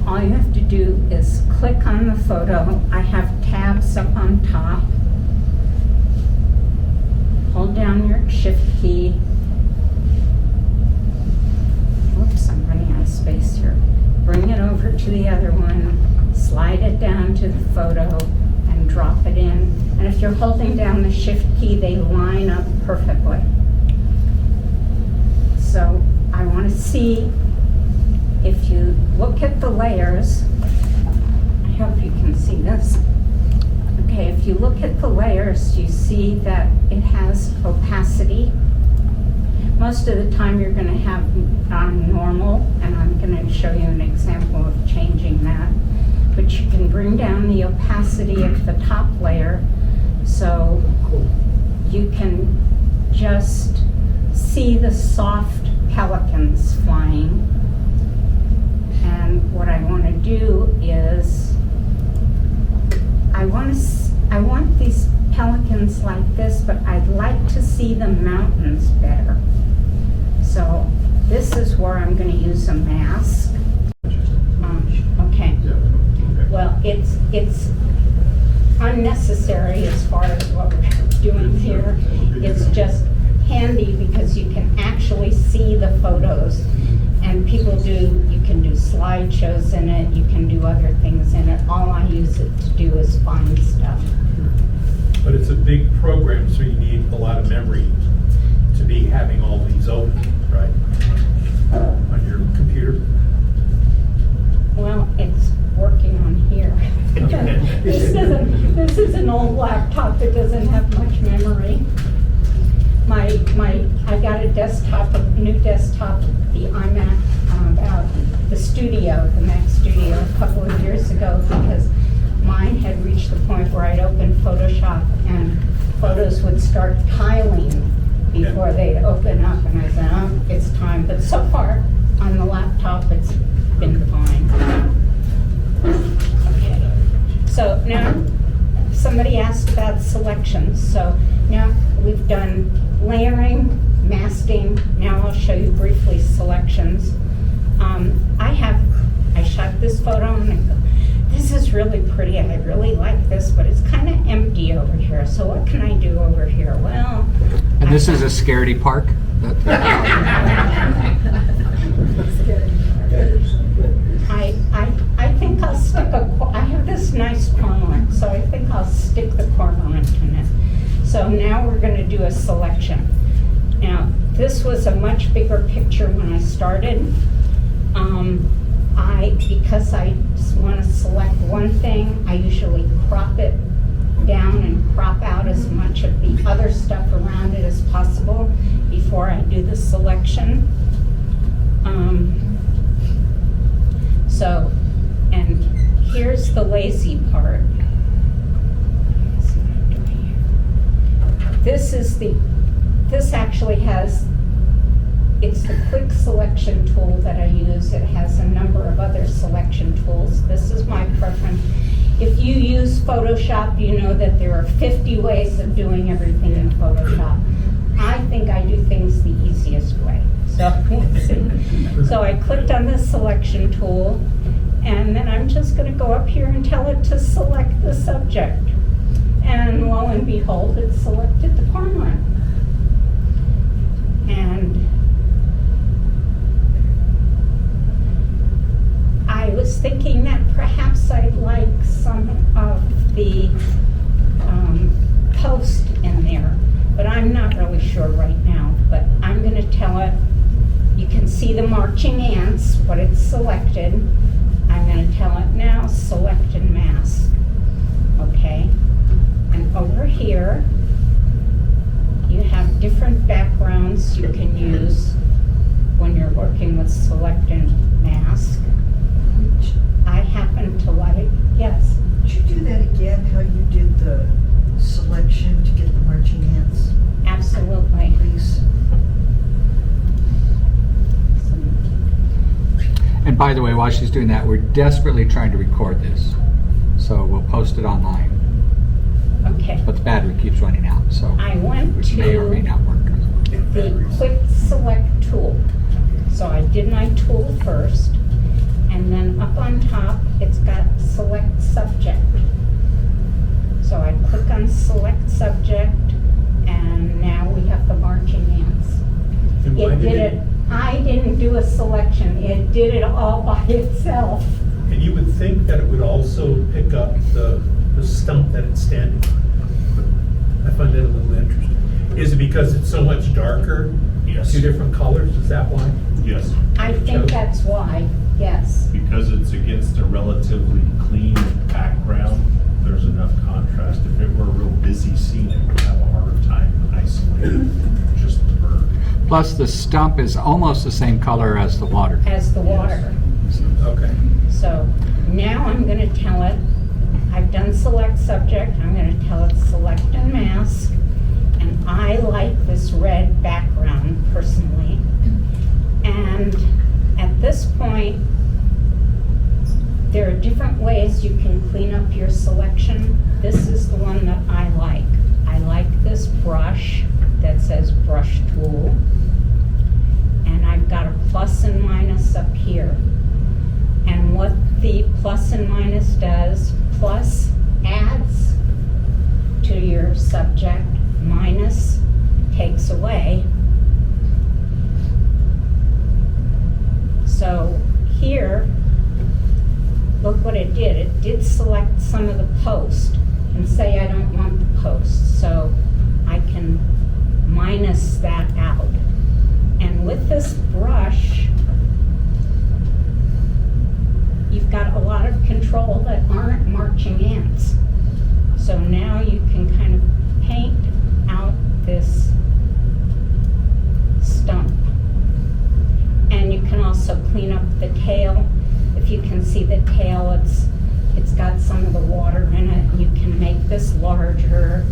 All you have to do is click on the photo. I have tabs up on top. Hold down your shift key. Oops, I'm running out of space here. Bring it over to the other one, slide it down to the photo, and drop it in. And if you're holding down the shift key, they line up perfectly. So I want to see, if you look at the layers, I hope you can see this. Okay, if you look at the layers, you see that it has opacity. Most of the time you're going to have on normal, and I'm going to show you an example of changing that. But you can bring down the opacity of the top layer so you can just see the soft pelicans flying. And what I want to do is, I want these pelicans like this, but I'd like to see the mountains better. So this is where I'm going to use a mask. Okay. Well, it's unnecessary as far as what we're doing here. It's just handy because you can actually see the photos. And you can do slideshows in it, you can do other things in it. All I use it to do is find stuff. But it's a big program, so you need a lot of memory to be having all these open, right? On your computer. Well, it's working on here. This is an old laptop that doesn't have much memory. I got a new desktop, the iMac, about the studio, the Mac Studio, a couple of years ago, because mine had reached the point where I'd open Photoshop and photos would start tiling before they'd open up, and I said, oh, it's time. But so far, on the laptop, it's been fine. Okay. So now, somebody asked about selections. So now we've done layering, masking. Now I'll show you briefly selections. I shot this photo and I go, this is really pretty. I really like this, but it's kind of empty over here. So what can I do over here? Well, And this is a scaredy park? I think I'll stick I have this nice cormorant, so I think I'll stick the cormorant in it. So now we're going to do a selection. Now, this was a much bigger picture when I started. Because I want to select one thing, I usually crop it down and crop out as much of the other stuff around it as possible before I do the selection. And here's the lazy part. This actually has, it's the quick selection tool that I use. It has a number of other selection tools. This is my preference. If you use Photoshop, you know that there are 50 ways of doing everything in Photoshop. I think I do things the easiest way. So let's see. So I clicked on the selection tool, and then I'm just going to go up here and tell it to select the subject. And lo and behold, it selected the cormorant. And I was thinking that perhaps I'd like some of the post in there, but I'm not really sure right now. But I'm gonna tell it, you can see the marching ants, what it's selected. I'm gonna tell it now, select and mask, okay? And over here, you have different backgrounds you can use when you're working with select and mask. I happen to like, yes, Could you do that again, how you did the selection to get the marching ants, absolutely. please? And by the way, while she's doing that, we're desperately trying to record this. So we'll post it online. Okay, But the battery keeps running out, so I went it may or may to not work. the quick select tool. So I did my tool first, and then up on top, it's got select subject. So I click on select subject, and now we have the marching ants. And why It did it, I didn't do a selection, it did it all by itself. And you would think that it would also pick up the stump that it's standing on. I find that a little interesting. Is it because it's so much darker? Yes. Two different colors, is that why? Yes, I think that's why, yes. because it's against a relatively clean background, there's enough contrast. If it were a real busy scene, it would have a harder time isolating just the bird. Plus, the stump is almost the same color as the water. As the water. Okay. So now I'm gonna tell it, I've done select subject, I'm gonna tell it select and mask. And I like this red background personally. And at this point, there are different ways you can clean up your selection. This is the one that I like. I like this brush that says brush tool. And I've got a plus and minus up here. And what the plus and minus does, plus adds to your subject, minus takes away. So here, look what it did. It did select some of the post and say I don't want the post. So I can minus that out. And with this brush, you've got a lot of control that aren't marching ants. So now you can kind of paint out this stump. And you can also clean up the tail. If you can see the tail, it's got some of the water in it. You can make this larger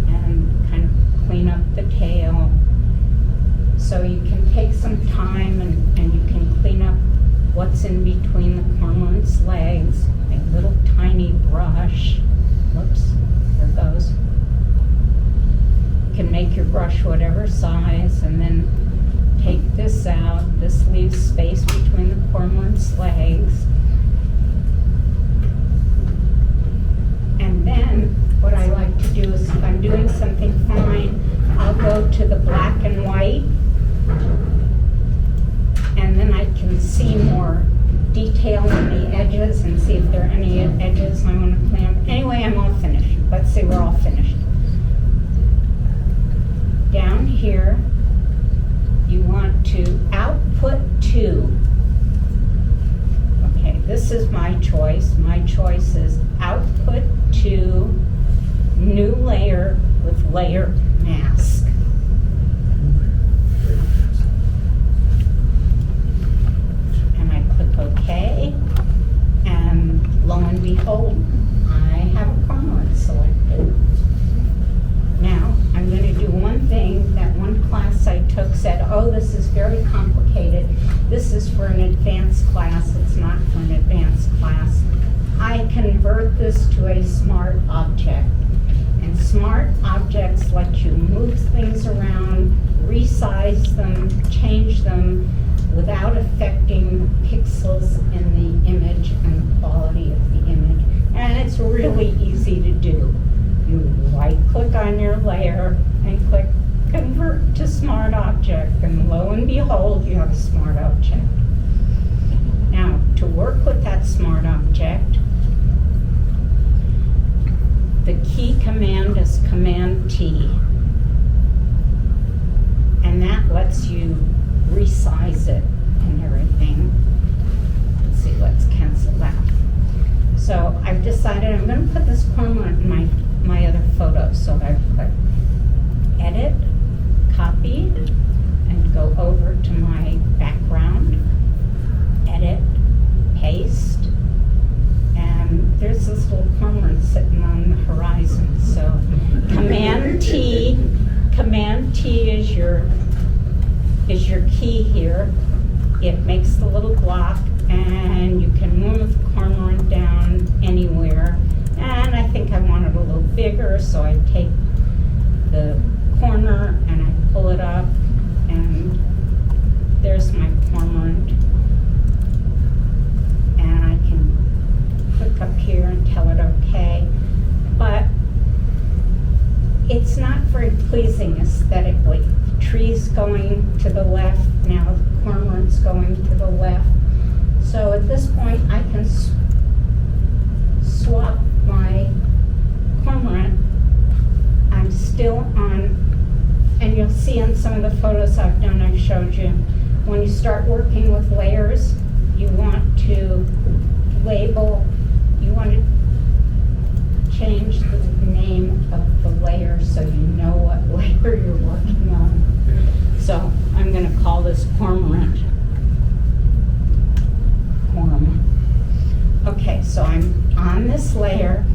and kind of clean up the tail. So you can take some time and you can clean up what's in between the cormorant's legs, a little tiny brush. Whoops, there it goes. You can make your brush whatever size and then take this out. This leaves space between the cormorant's legs. And then what I like to do is if I'm doing something fine, I'll go to the black and white, and then I can see more detail on the edges and see if there are any edges I want to clean up. Anyway, I'm all finished. Let's say we're all finished. Down here, you want to output to. Okay, this is my choice. My choice is output to new layer with layer mask. And I click OK, and lo and behold, I have a cormorant selected. Now, I'm going to do one thing that one class I took said, oh, this is very complicated. This is for an advanced class. It's not for an advanced class. I convert this to a smart object. And smart objects let you move things around, resize them, change them without affecting pixels in the image and the quality of the image. And it's really easy to do. You right-click on your layer and click Convert to Smart Object, and lo and behold, you have a smart object. Now, to work with that smart object, the key command is Command T. And that lets you resize it and everything. Let's see, let's cancel that. So I've decided I'm going to put this cormorant in my other photos. So I put edit, copy, and go over to my background, edit, paste, and there's this little cormorant sitting on the horizon. So Command T is your key here. It makes the little block, and you can move the cormorant down anywhere. And I think I want it a little bigger, so I take the corner and I pull it up, and there's my cormorant. And I can click up here and tell it okay. But it's not very pleasing aesthetically. The tree's going to the left, now the cormorant's going to the left. So at this point I can swap my cormorant. I'm still on, and you'll see on some of the photos I've done, I've showed you, when you start working with layers, you want to label, you want to change the name of the layer so you know what layer you're working on. So I'm going to call this cormorant. Okay, so I'm on this layer,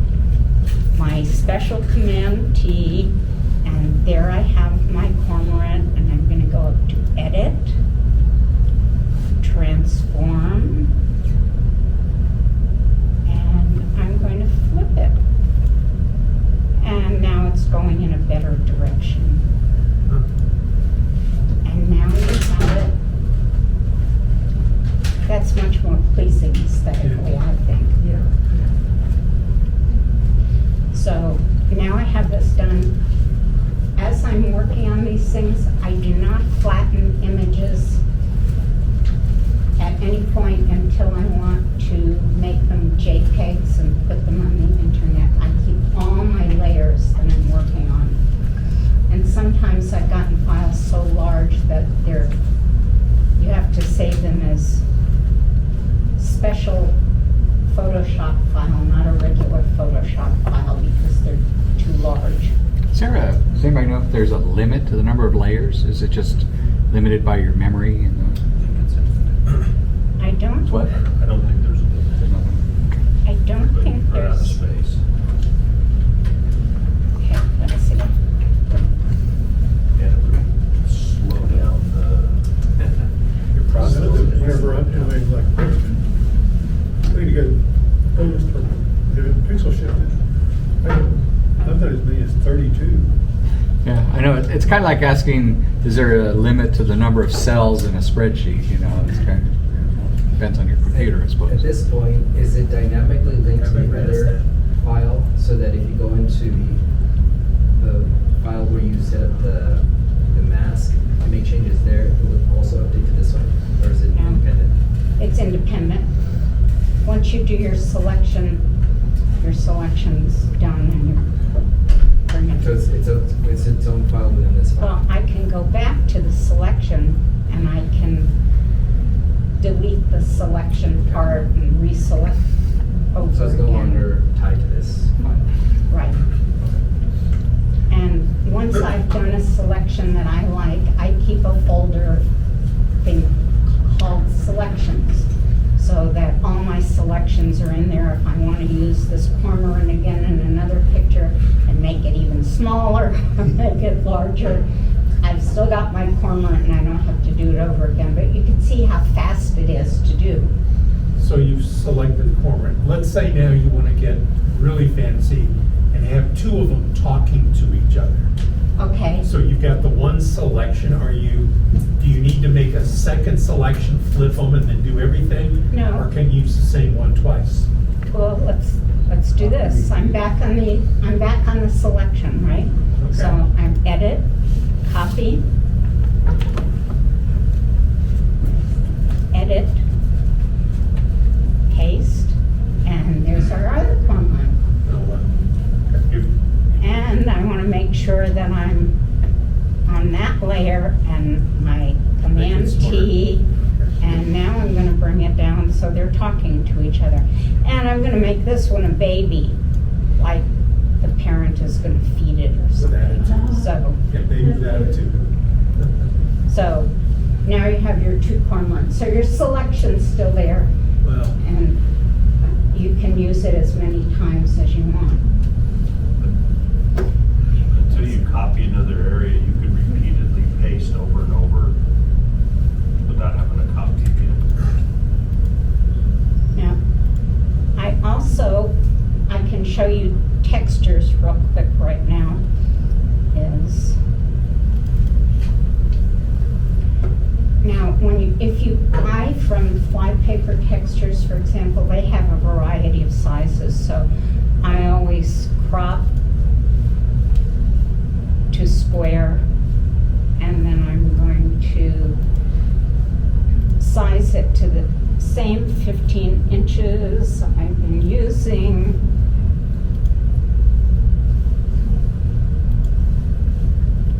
my special Command T, and there I have my cormorant, and I'm going to go up to Edit, Transform, and I'm going to flip it. And now it's going in a better direction. And now you have it. That's much more pleasing aesthetically, I think. Yeah. So now I have this done. As I'm working on these things, I do not flatten images at any point until I want to make them JPEGs and put them on the internet. I keep all my layers that I'm working on. And sometimes I've gotten files so large that you have to save them as special Photoshop file, not a regular Photoshop file, because they're too large. Does anybody know if there's a limit to the number of layers? Is it just limited by your memory and the? I don't. What? I don't think there's a limit. There's nothing. I don't think Run out of there's. space. Okay, let's see. And it would slow down Your process. Whenever I'm doing like Christian, I need to get photos from the pixel shifted. I've done as many as 32. Yeah, I know. It's kind of like asking, is there a limit to the number of cells in a spreadsheet? You know, it's kind of depends on your computer, I At suppose. this point, is it dynamically linked to the other file, so that if you go into the file where you set up the mask and make changes there, it will also update to this one, or is it No. independent? It's independent. Once you do your selection's done, and you bring it. So it's its own file within this file. Well, I can go back to the selection, and I can delete the selection part and reselect over So it's no again. longer tied to this file. Right. And once I've done a selection that I like, I keep a folder thing called selections, so that all my selections are in there. If I want to use this cormorant again in another picture and make it even smaller, make it larger, I've still got my cormorant and I don't have to do it over again. But you can see how fast it is to do. So you've selected the cormorant. Let's say now you want to get really fancy and have two of them talking to each other. Okay. So you've got the one selection. Do you need to make a second selection, flip them, and then do everything? No. Or can you use the same one twice? Well, let's do this. I'm back on the selection, right? Okay. So I'm edit, copy, edit, paste, and there's our other cormorant. Okay. make sure that I'm on that layer and my Command T, and now I'm gonna bring it down so they're talking to each other. And I'm gonna make this one a baby, like the parent is gonna feed it or something. So, so now you have your two cormorants. So your selection's still there, Well, and you can use it as many times as you want. Until you copy another area, you could repeatedly paste over and over without having to copy again. Now, I can show you textures real quick right now. Now, if you buy from Flypaper Textures, for example, they have a variety of sizes, so I always crop to square, and then I'm going to size it to the same 15 inches I've been using.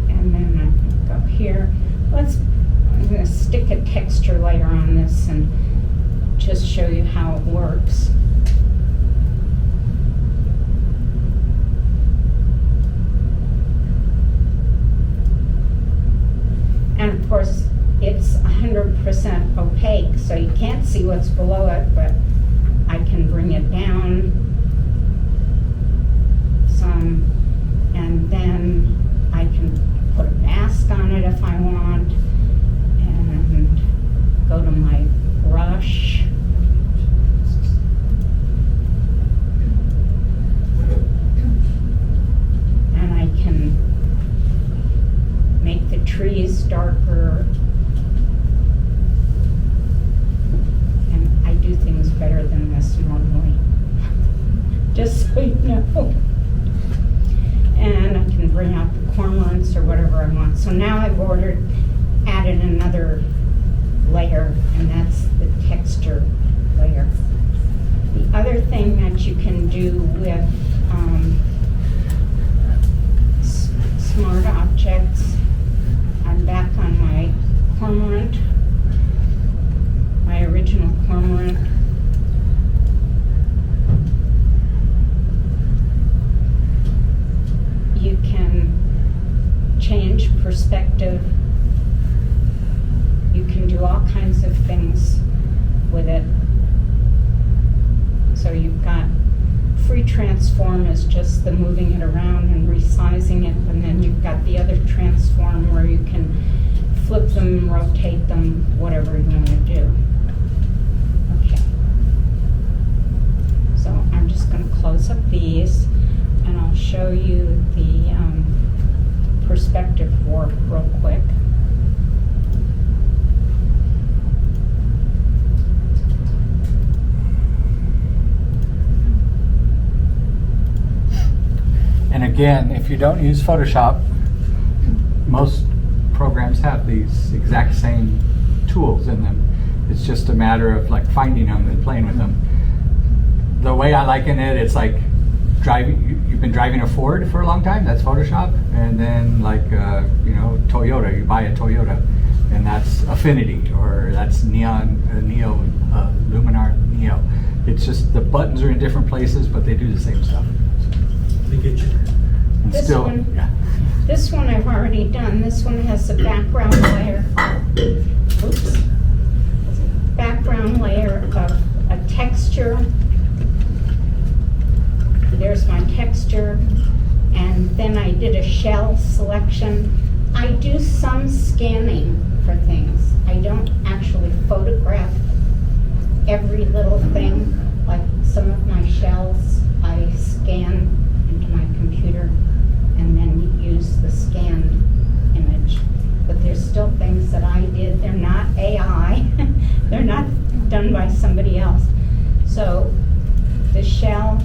And then I can go here. I'm going to stick a texture layer on this and just show you how it works. And of course, it's 100% opaque, so you can't see what's below it, but I can bring it down some, and then I can put a mask on it if I want, and go to my brush. And I can make the trees darker. And I do things better than this normally, just so you know. And I can bring out the cormorants or whatever I want. So now I've added another layer, and that's the texture layer. The other thing that you can do with smart objects, I'm back on my cormorant, my original cormorant. You can change perspective. You can do all kinds of things with it. So you've got free transform is just the moving it around and resizing it, and then you've got the other transform where you can flip them, rotate them, whatever you want to do. Okay. So I'm just going to close up these, and I'll show you the perspective warp real quick. And again, if you don't use Photoshop, most programs have these exact same tools in them. It's just a matter of like finding them and playing with them. The way I liken it, it's like you've been driving a Ford for a long time, that's Photoshop, and then like Toyota, you buy a Toyota, and that's Affinity, or that's Luminar Neo. It's just the buttons are in different places, but they do the same stuff. they get you. And This still, one? yeah. This one I've already done. This one has a background layer. Oops. Background layer of a texture. There's my texture. And then I did a shell selection. I do some scanning for things. I don't actually photograph every little thing. Like some of my shells, I scan into my computer and then use the scanned image. But there's still things that I did. They're not AI. They're not done by somebody else. So the shell,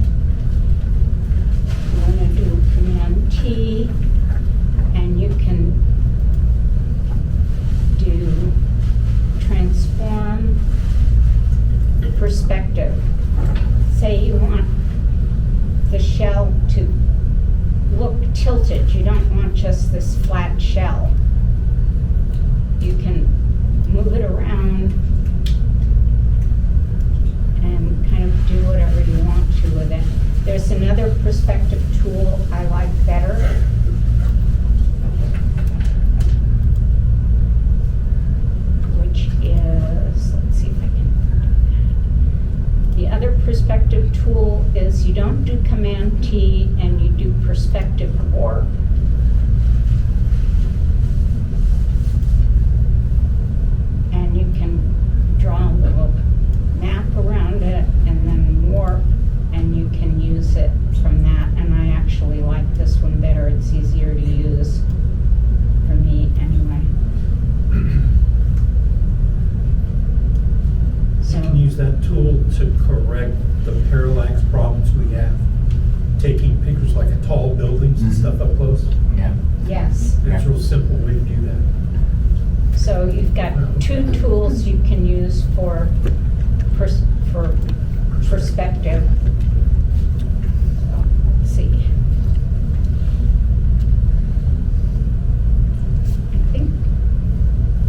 I'm going to do Command T, and you can do transform perspective. Say you want the shell tilted. You don't want just this flat shell. You can move it around and kind of do whatever you want to with it. There's another perspective tool I like better. Which is, let's see if I can do that. The other perspective tool is you don't do Command T and you do perspective warp. And you can draw a little map around it and then warp, and you can use it from that. And I actually like this one better. It's easier to use for me anyway. You can use that tool to correct the parallax problems we have. Taking pictures like of tall buildings and stuff up close. Yeah. Yes. It's a real simple way to do that. So you've got two tools you can use for perspective. So, let's see. I think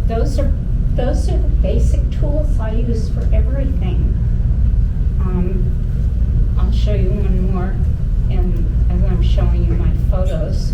those are the basic tools I use for everything. I'll show you one more as I'm showing you my photos.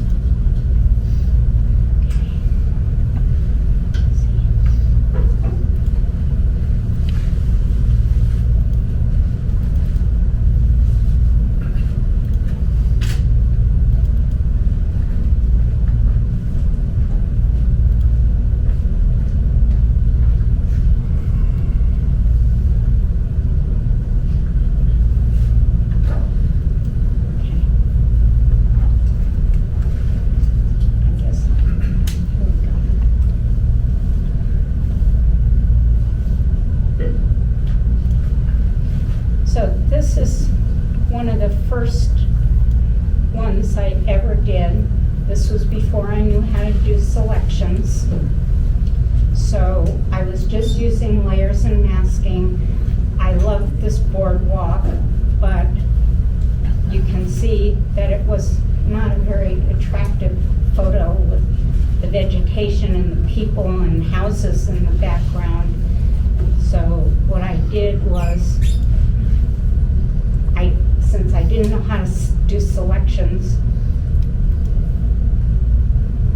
So this is one of the first ones I ever did. This was before I knew how to do selections. So I was just using layers and masking. I love this boardwalk, but you can see that it was not a very attractive photo with the vegetation and the people and houses in the background. So what I did was, since I didn't know how to do selections,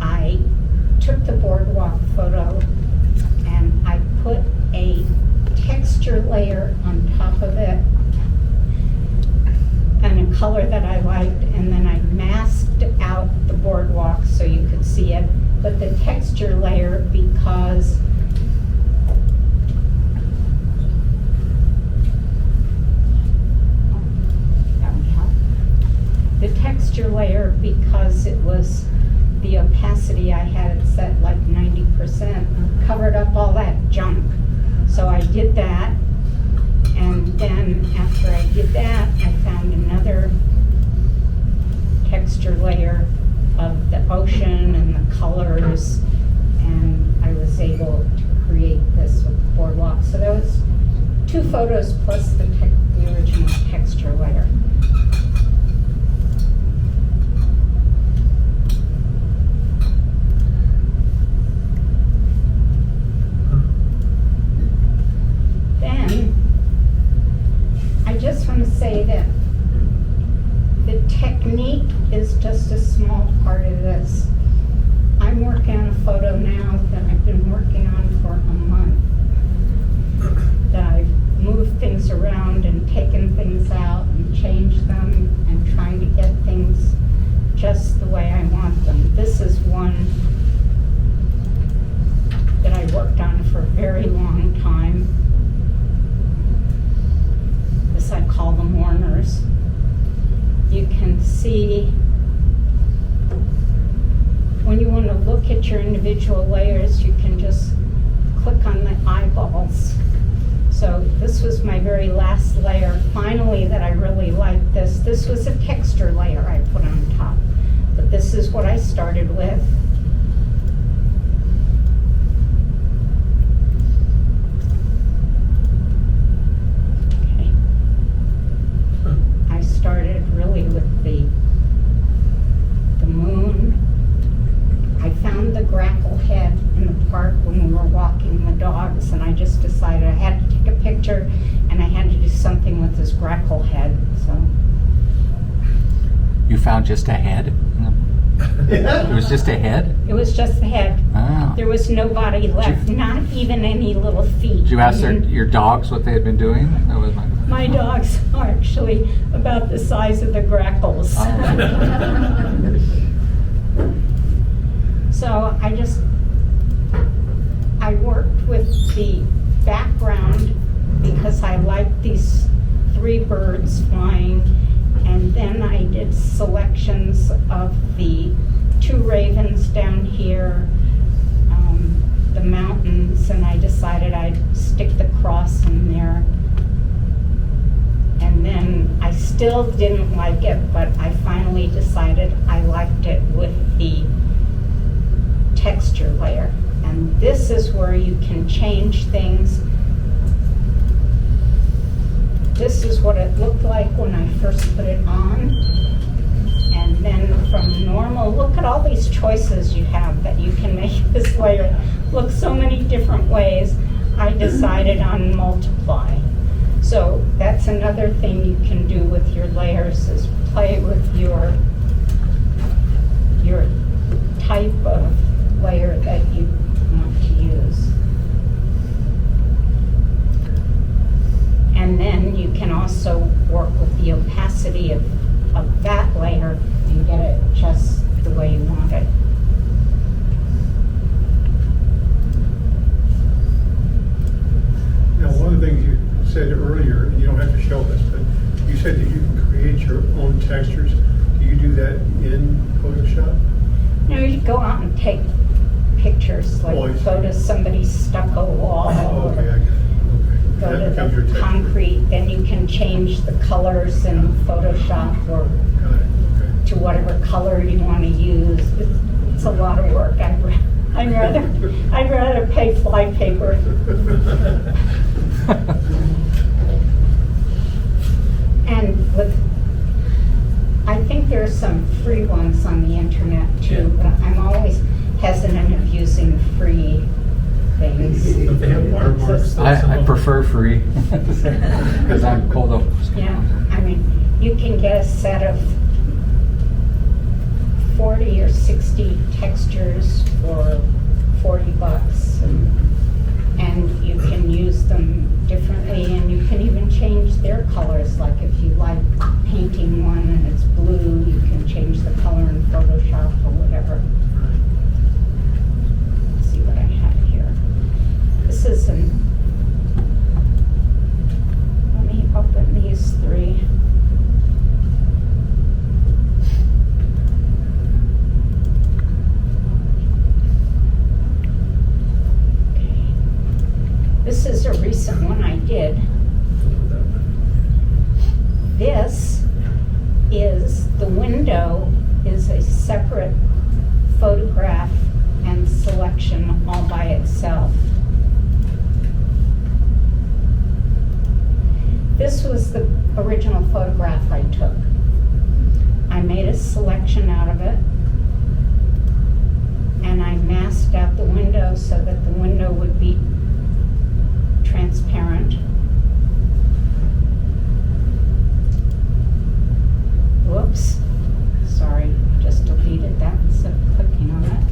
I took the boardwalk photo and I put a texture layer on top of it and a color that I liked, and then I masked out the boardwalk so you could see it. But the texture layer, because it was the opacity I had it set like 90%, covered up all that junk. So I did that, and then after I did that, I found another texture layer of the ocean and the colors, and I was able to create this with the boardwalk. So that was 2 photos plus the original texture layer. Then, I just want to say that the technique is just a small part of this. I'm working on a photo now that I've been working on for a month. That I've moved things around and taken things out and changed them and trying to get things just the way I want them. This is one that I worked on for a very long time. This I call the mourners. You can see when you want to look at your individual layers, you can just click on the eyeballs. So this was my very last layer, finally, that I really liked this. This was a texture layer I put on top, but this is what I started with. Okay. I started really with the moon the dogs, and I just decided I had to take a picture, and I had to do something with this grackle head, so. You found just a head? It was just a head? It was just the head. Oh. There was no body left, not even any little feet. Did you ask your dogs what they had been doing? That was My dogs are actually about the size of the grackles. Oh. So I worked with the background because I liked these 3 birds flying, and then I did selections of the 2 ravens down here, the mountains, and I decided I'd stick the cross in there. And then I still didn't like it, but I finally decided I liked it with the texture layer. And this is where you can change things. This is what it looked like when I first put it on. And then from normal, look at all these choices you have that you can make this layer look so many different ways. I decided on multiply. So that's another thing you can do with your layers, is play with your type of layer that you want to use. And then you can also work with the opacity of that layer and get it just the way you want it. Now, one of the things you said earlier, and you don't have to show us, but you said that you can create your own textures. Do you do that in Photoshop? Now you go out and take pictures, like go to somebody's stucco wall. Oh, okay, I got it. Okay. Go That to becomes your the texture. concrete, then you can change the colors in Photoshop or Got it, okay. to whatever color you want to use. It's a lot of work. I'd rather pay flypaper. And I think there are some free ones on the internet too, but I'm always hesitant of using free things. Don't they have watermarks? I prefer free because I'm cold up. Yeah, I mean, you can get a set of 40 or 60 textures for $40, and you can use them differently, and you can even change their colors. Like if you like painting one and it's blue, you can change the color in Photoshop or whatever. Let's see what I have here. This is let me open these 3. This is a recent one I did. This is, the window is a separate photograph and selection all by itself. This was the original photograph I took. I made a selection out of it, and I masked out the window so that the window would be transparent. Whoops, sorry, just deleted that instead of clicking on it.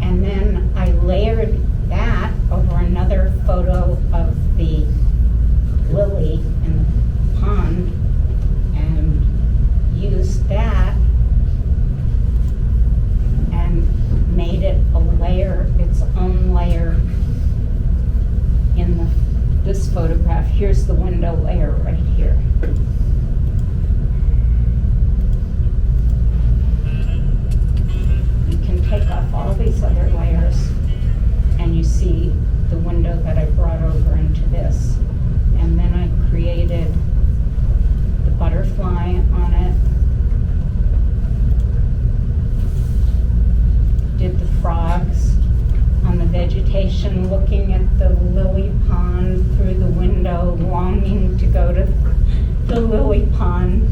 And then I layered that over another photo of the lily in the pond and used that and made it a layer, its own layer in this photograph. Here's the window layer right here. You can take off all these other layers and you see the window that I brought over into this. And then I created the butterfly on it. Did the frogs on the vegetation, looking at the lily pond through the window, longing to go to the lily pond.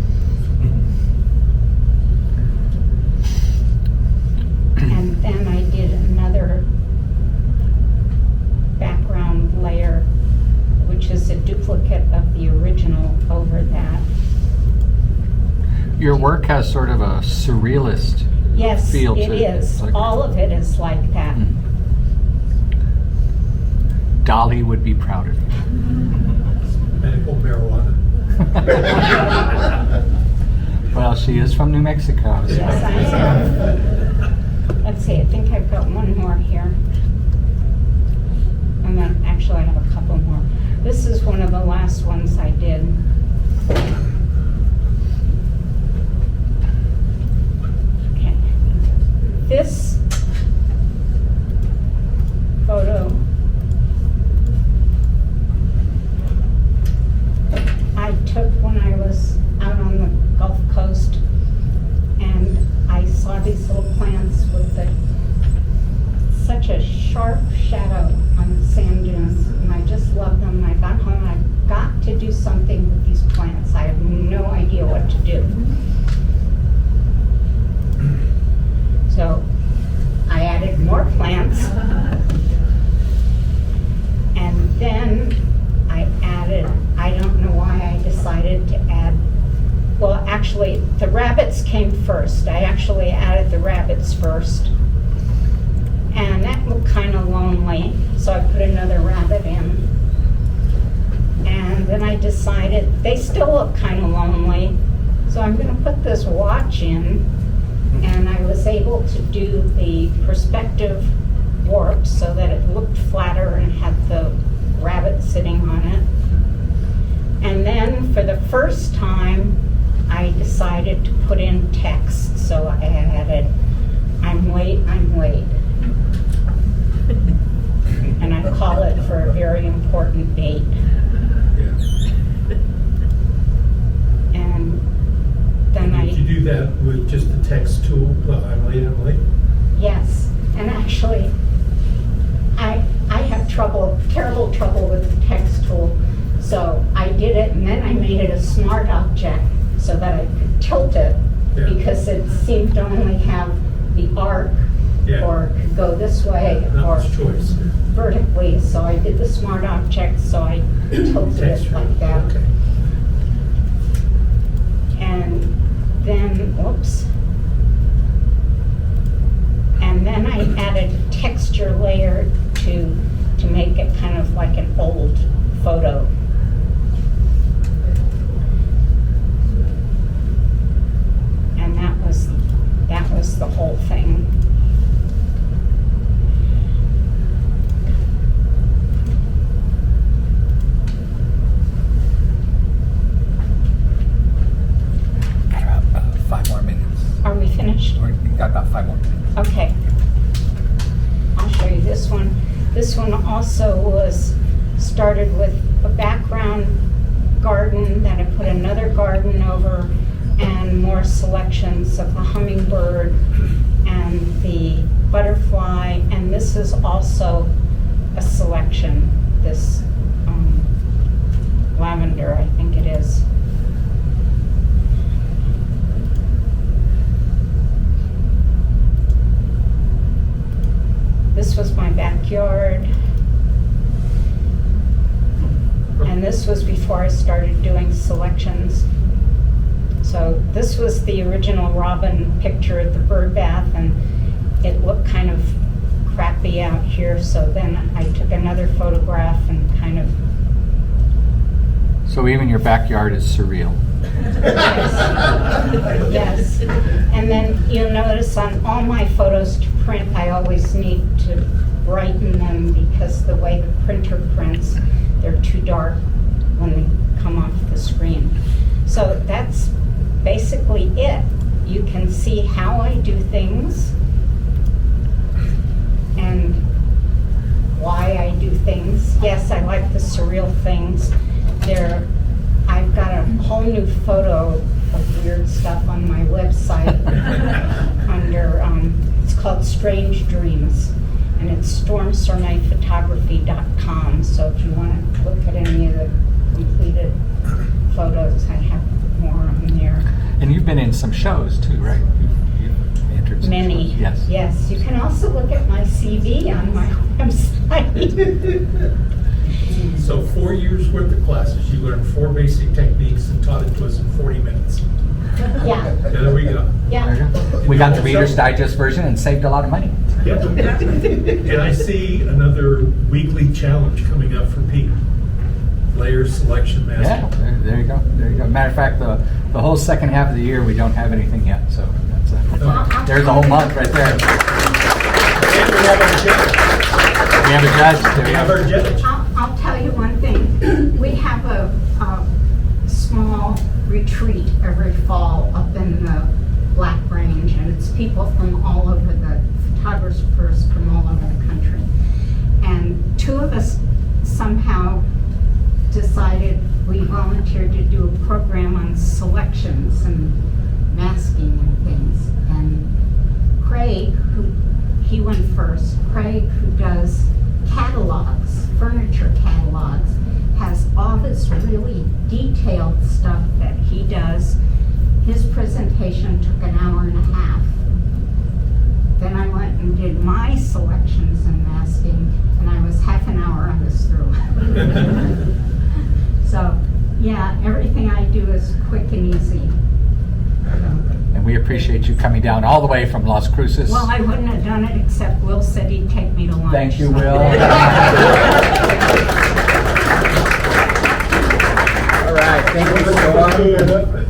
duplicate of the original over that. Your work has sort of a surrealist Yes, feel to it it. is. It's like- All of it is like that. Dolly would be proud of you. Medical marijuana. Well, she is from New Mexico. so- Yes, I am. Let's see, I think I've got one more here. And then, actually, I have a couple more. This is one of the last ones I did. Okay. This photo I took when I was out on the Gulf Coast, and I saw these little plants with such a sharp shadow on the sand dunes, and I just loved them. I got home and I got to do something with these plants. I have no idea what to do. So I added more plants, and then I don't know why I decided to add, well, actually, the rabbits came first. I actually added the rabbits first. And that looked kind of lonely, so I put another rabbit in. And then I decided they still look kind of lonely, so I'm going to put this watch in. And I was able to do the perspective warp so that it looked flatter and had the rabbit sitting on it. And then for the first time, I decided to put in text, so I added, "I'm late, I'm late." And I call it for a very important date. And then Did you do that with just the text tool? Well, I'm late. Yes, and actually, I have terrible trouble with the text tool. So I did it, and then I made it a smart object so that I could tilt it, Yeah. because it seemed to only have the arc, Yeah. or could go this way, Not or much choice. vertically. So I did the smart object, so I tilted it Texture. like that. Okay. And then, whoops. And then I added a texture layer to make it kind of like an old photo. And that was the whole thing. Got about 5 more minutes. Are we finished? We've got about 5 more minutes. Okay. I'll show you this one. This one also was started with a background garden that I put another garden over, and more selections of the hummingbird and the butterfly. And this is also a selection, this lavender, I think it is. This was my backyard. And this was before I started doing selections. So this was the original robin picture at the bird bath, and it looked kind of crappy out here, so then I took another photograph and kind of... So even your backyard is surreal. Yes. And then you'll notice on all my photos to print, I always need to brighten them, because the way the printer prints, they're too dark when they come off the screen. So that's basically it. You can see how I do things and why I do things. Yes, I like the surreal things. I've got a whole new photo of weird stuff on my website under, it's called Strange Dreams, and it's stormsermayphotography.com. So if you want to look at any of the completed photos, I have more on there. And you've been in some shows too, right? You've entered some Many. shows. Yes. Yes. You can also look at my CV on my website. So 4 years worth of classes, you learned 4 basic techniques and taught it to us in 40 minutes. Yeah, There we go. yeah. We got the Reader's Digest version and saved a lot of money. Yep. And I see another weekly challenge coming up for PEEP. Layer selection Yeah, masking. there you go, there you go. Matter of fact, the whole second half of the year, we don't have anything yet, so that's there's a whole month right there. And we have our judge. We have a judge. There We we have go. our judge. I'll tell you one thing. We have a small retreat every fall up in the Black Range, and it's people from all over photographers from all over the country. And 2 of us somehow decided we volunteered to do a program on selections and masking and things. And Craig, he went first. Craig, who does catalogs, furniture catalogs, has all this really detailed stuff that he does. His presentation took an hour and a half. Then I went and did my selections and masking, and I was half an hour on this through. So, yeah, everything I do is quick and easy. And we appreciate you coming down all the way from Las Cruces. Well, I wouldn't have done it except Will said he'd take me to lunch. Thank you, so- Will. All right, thank you so much.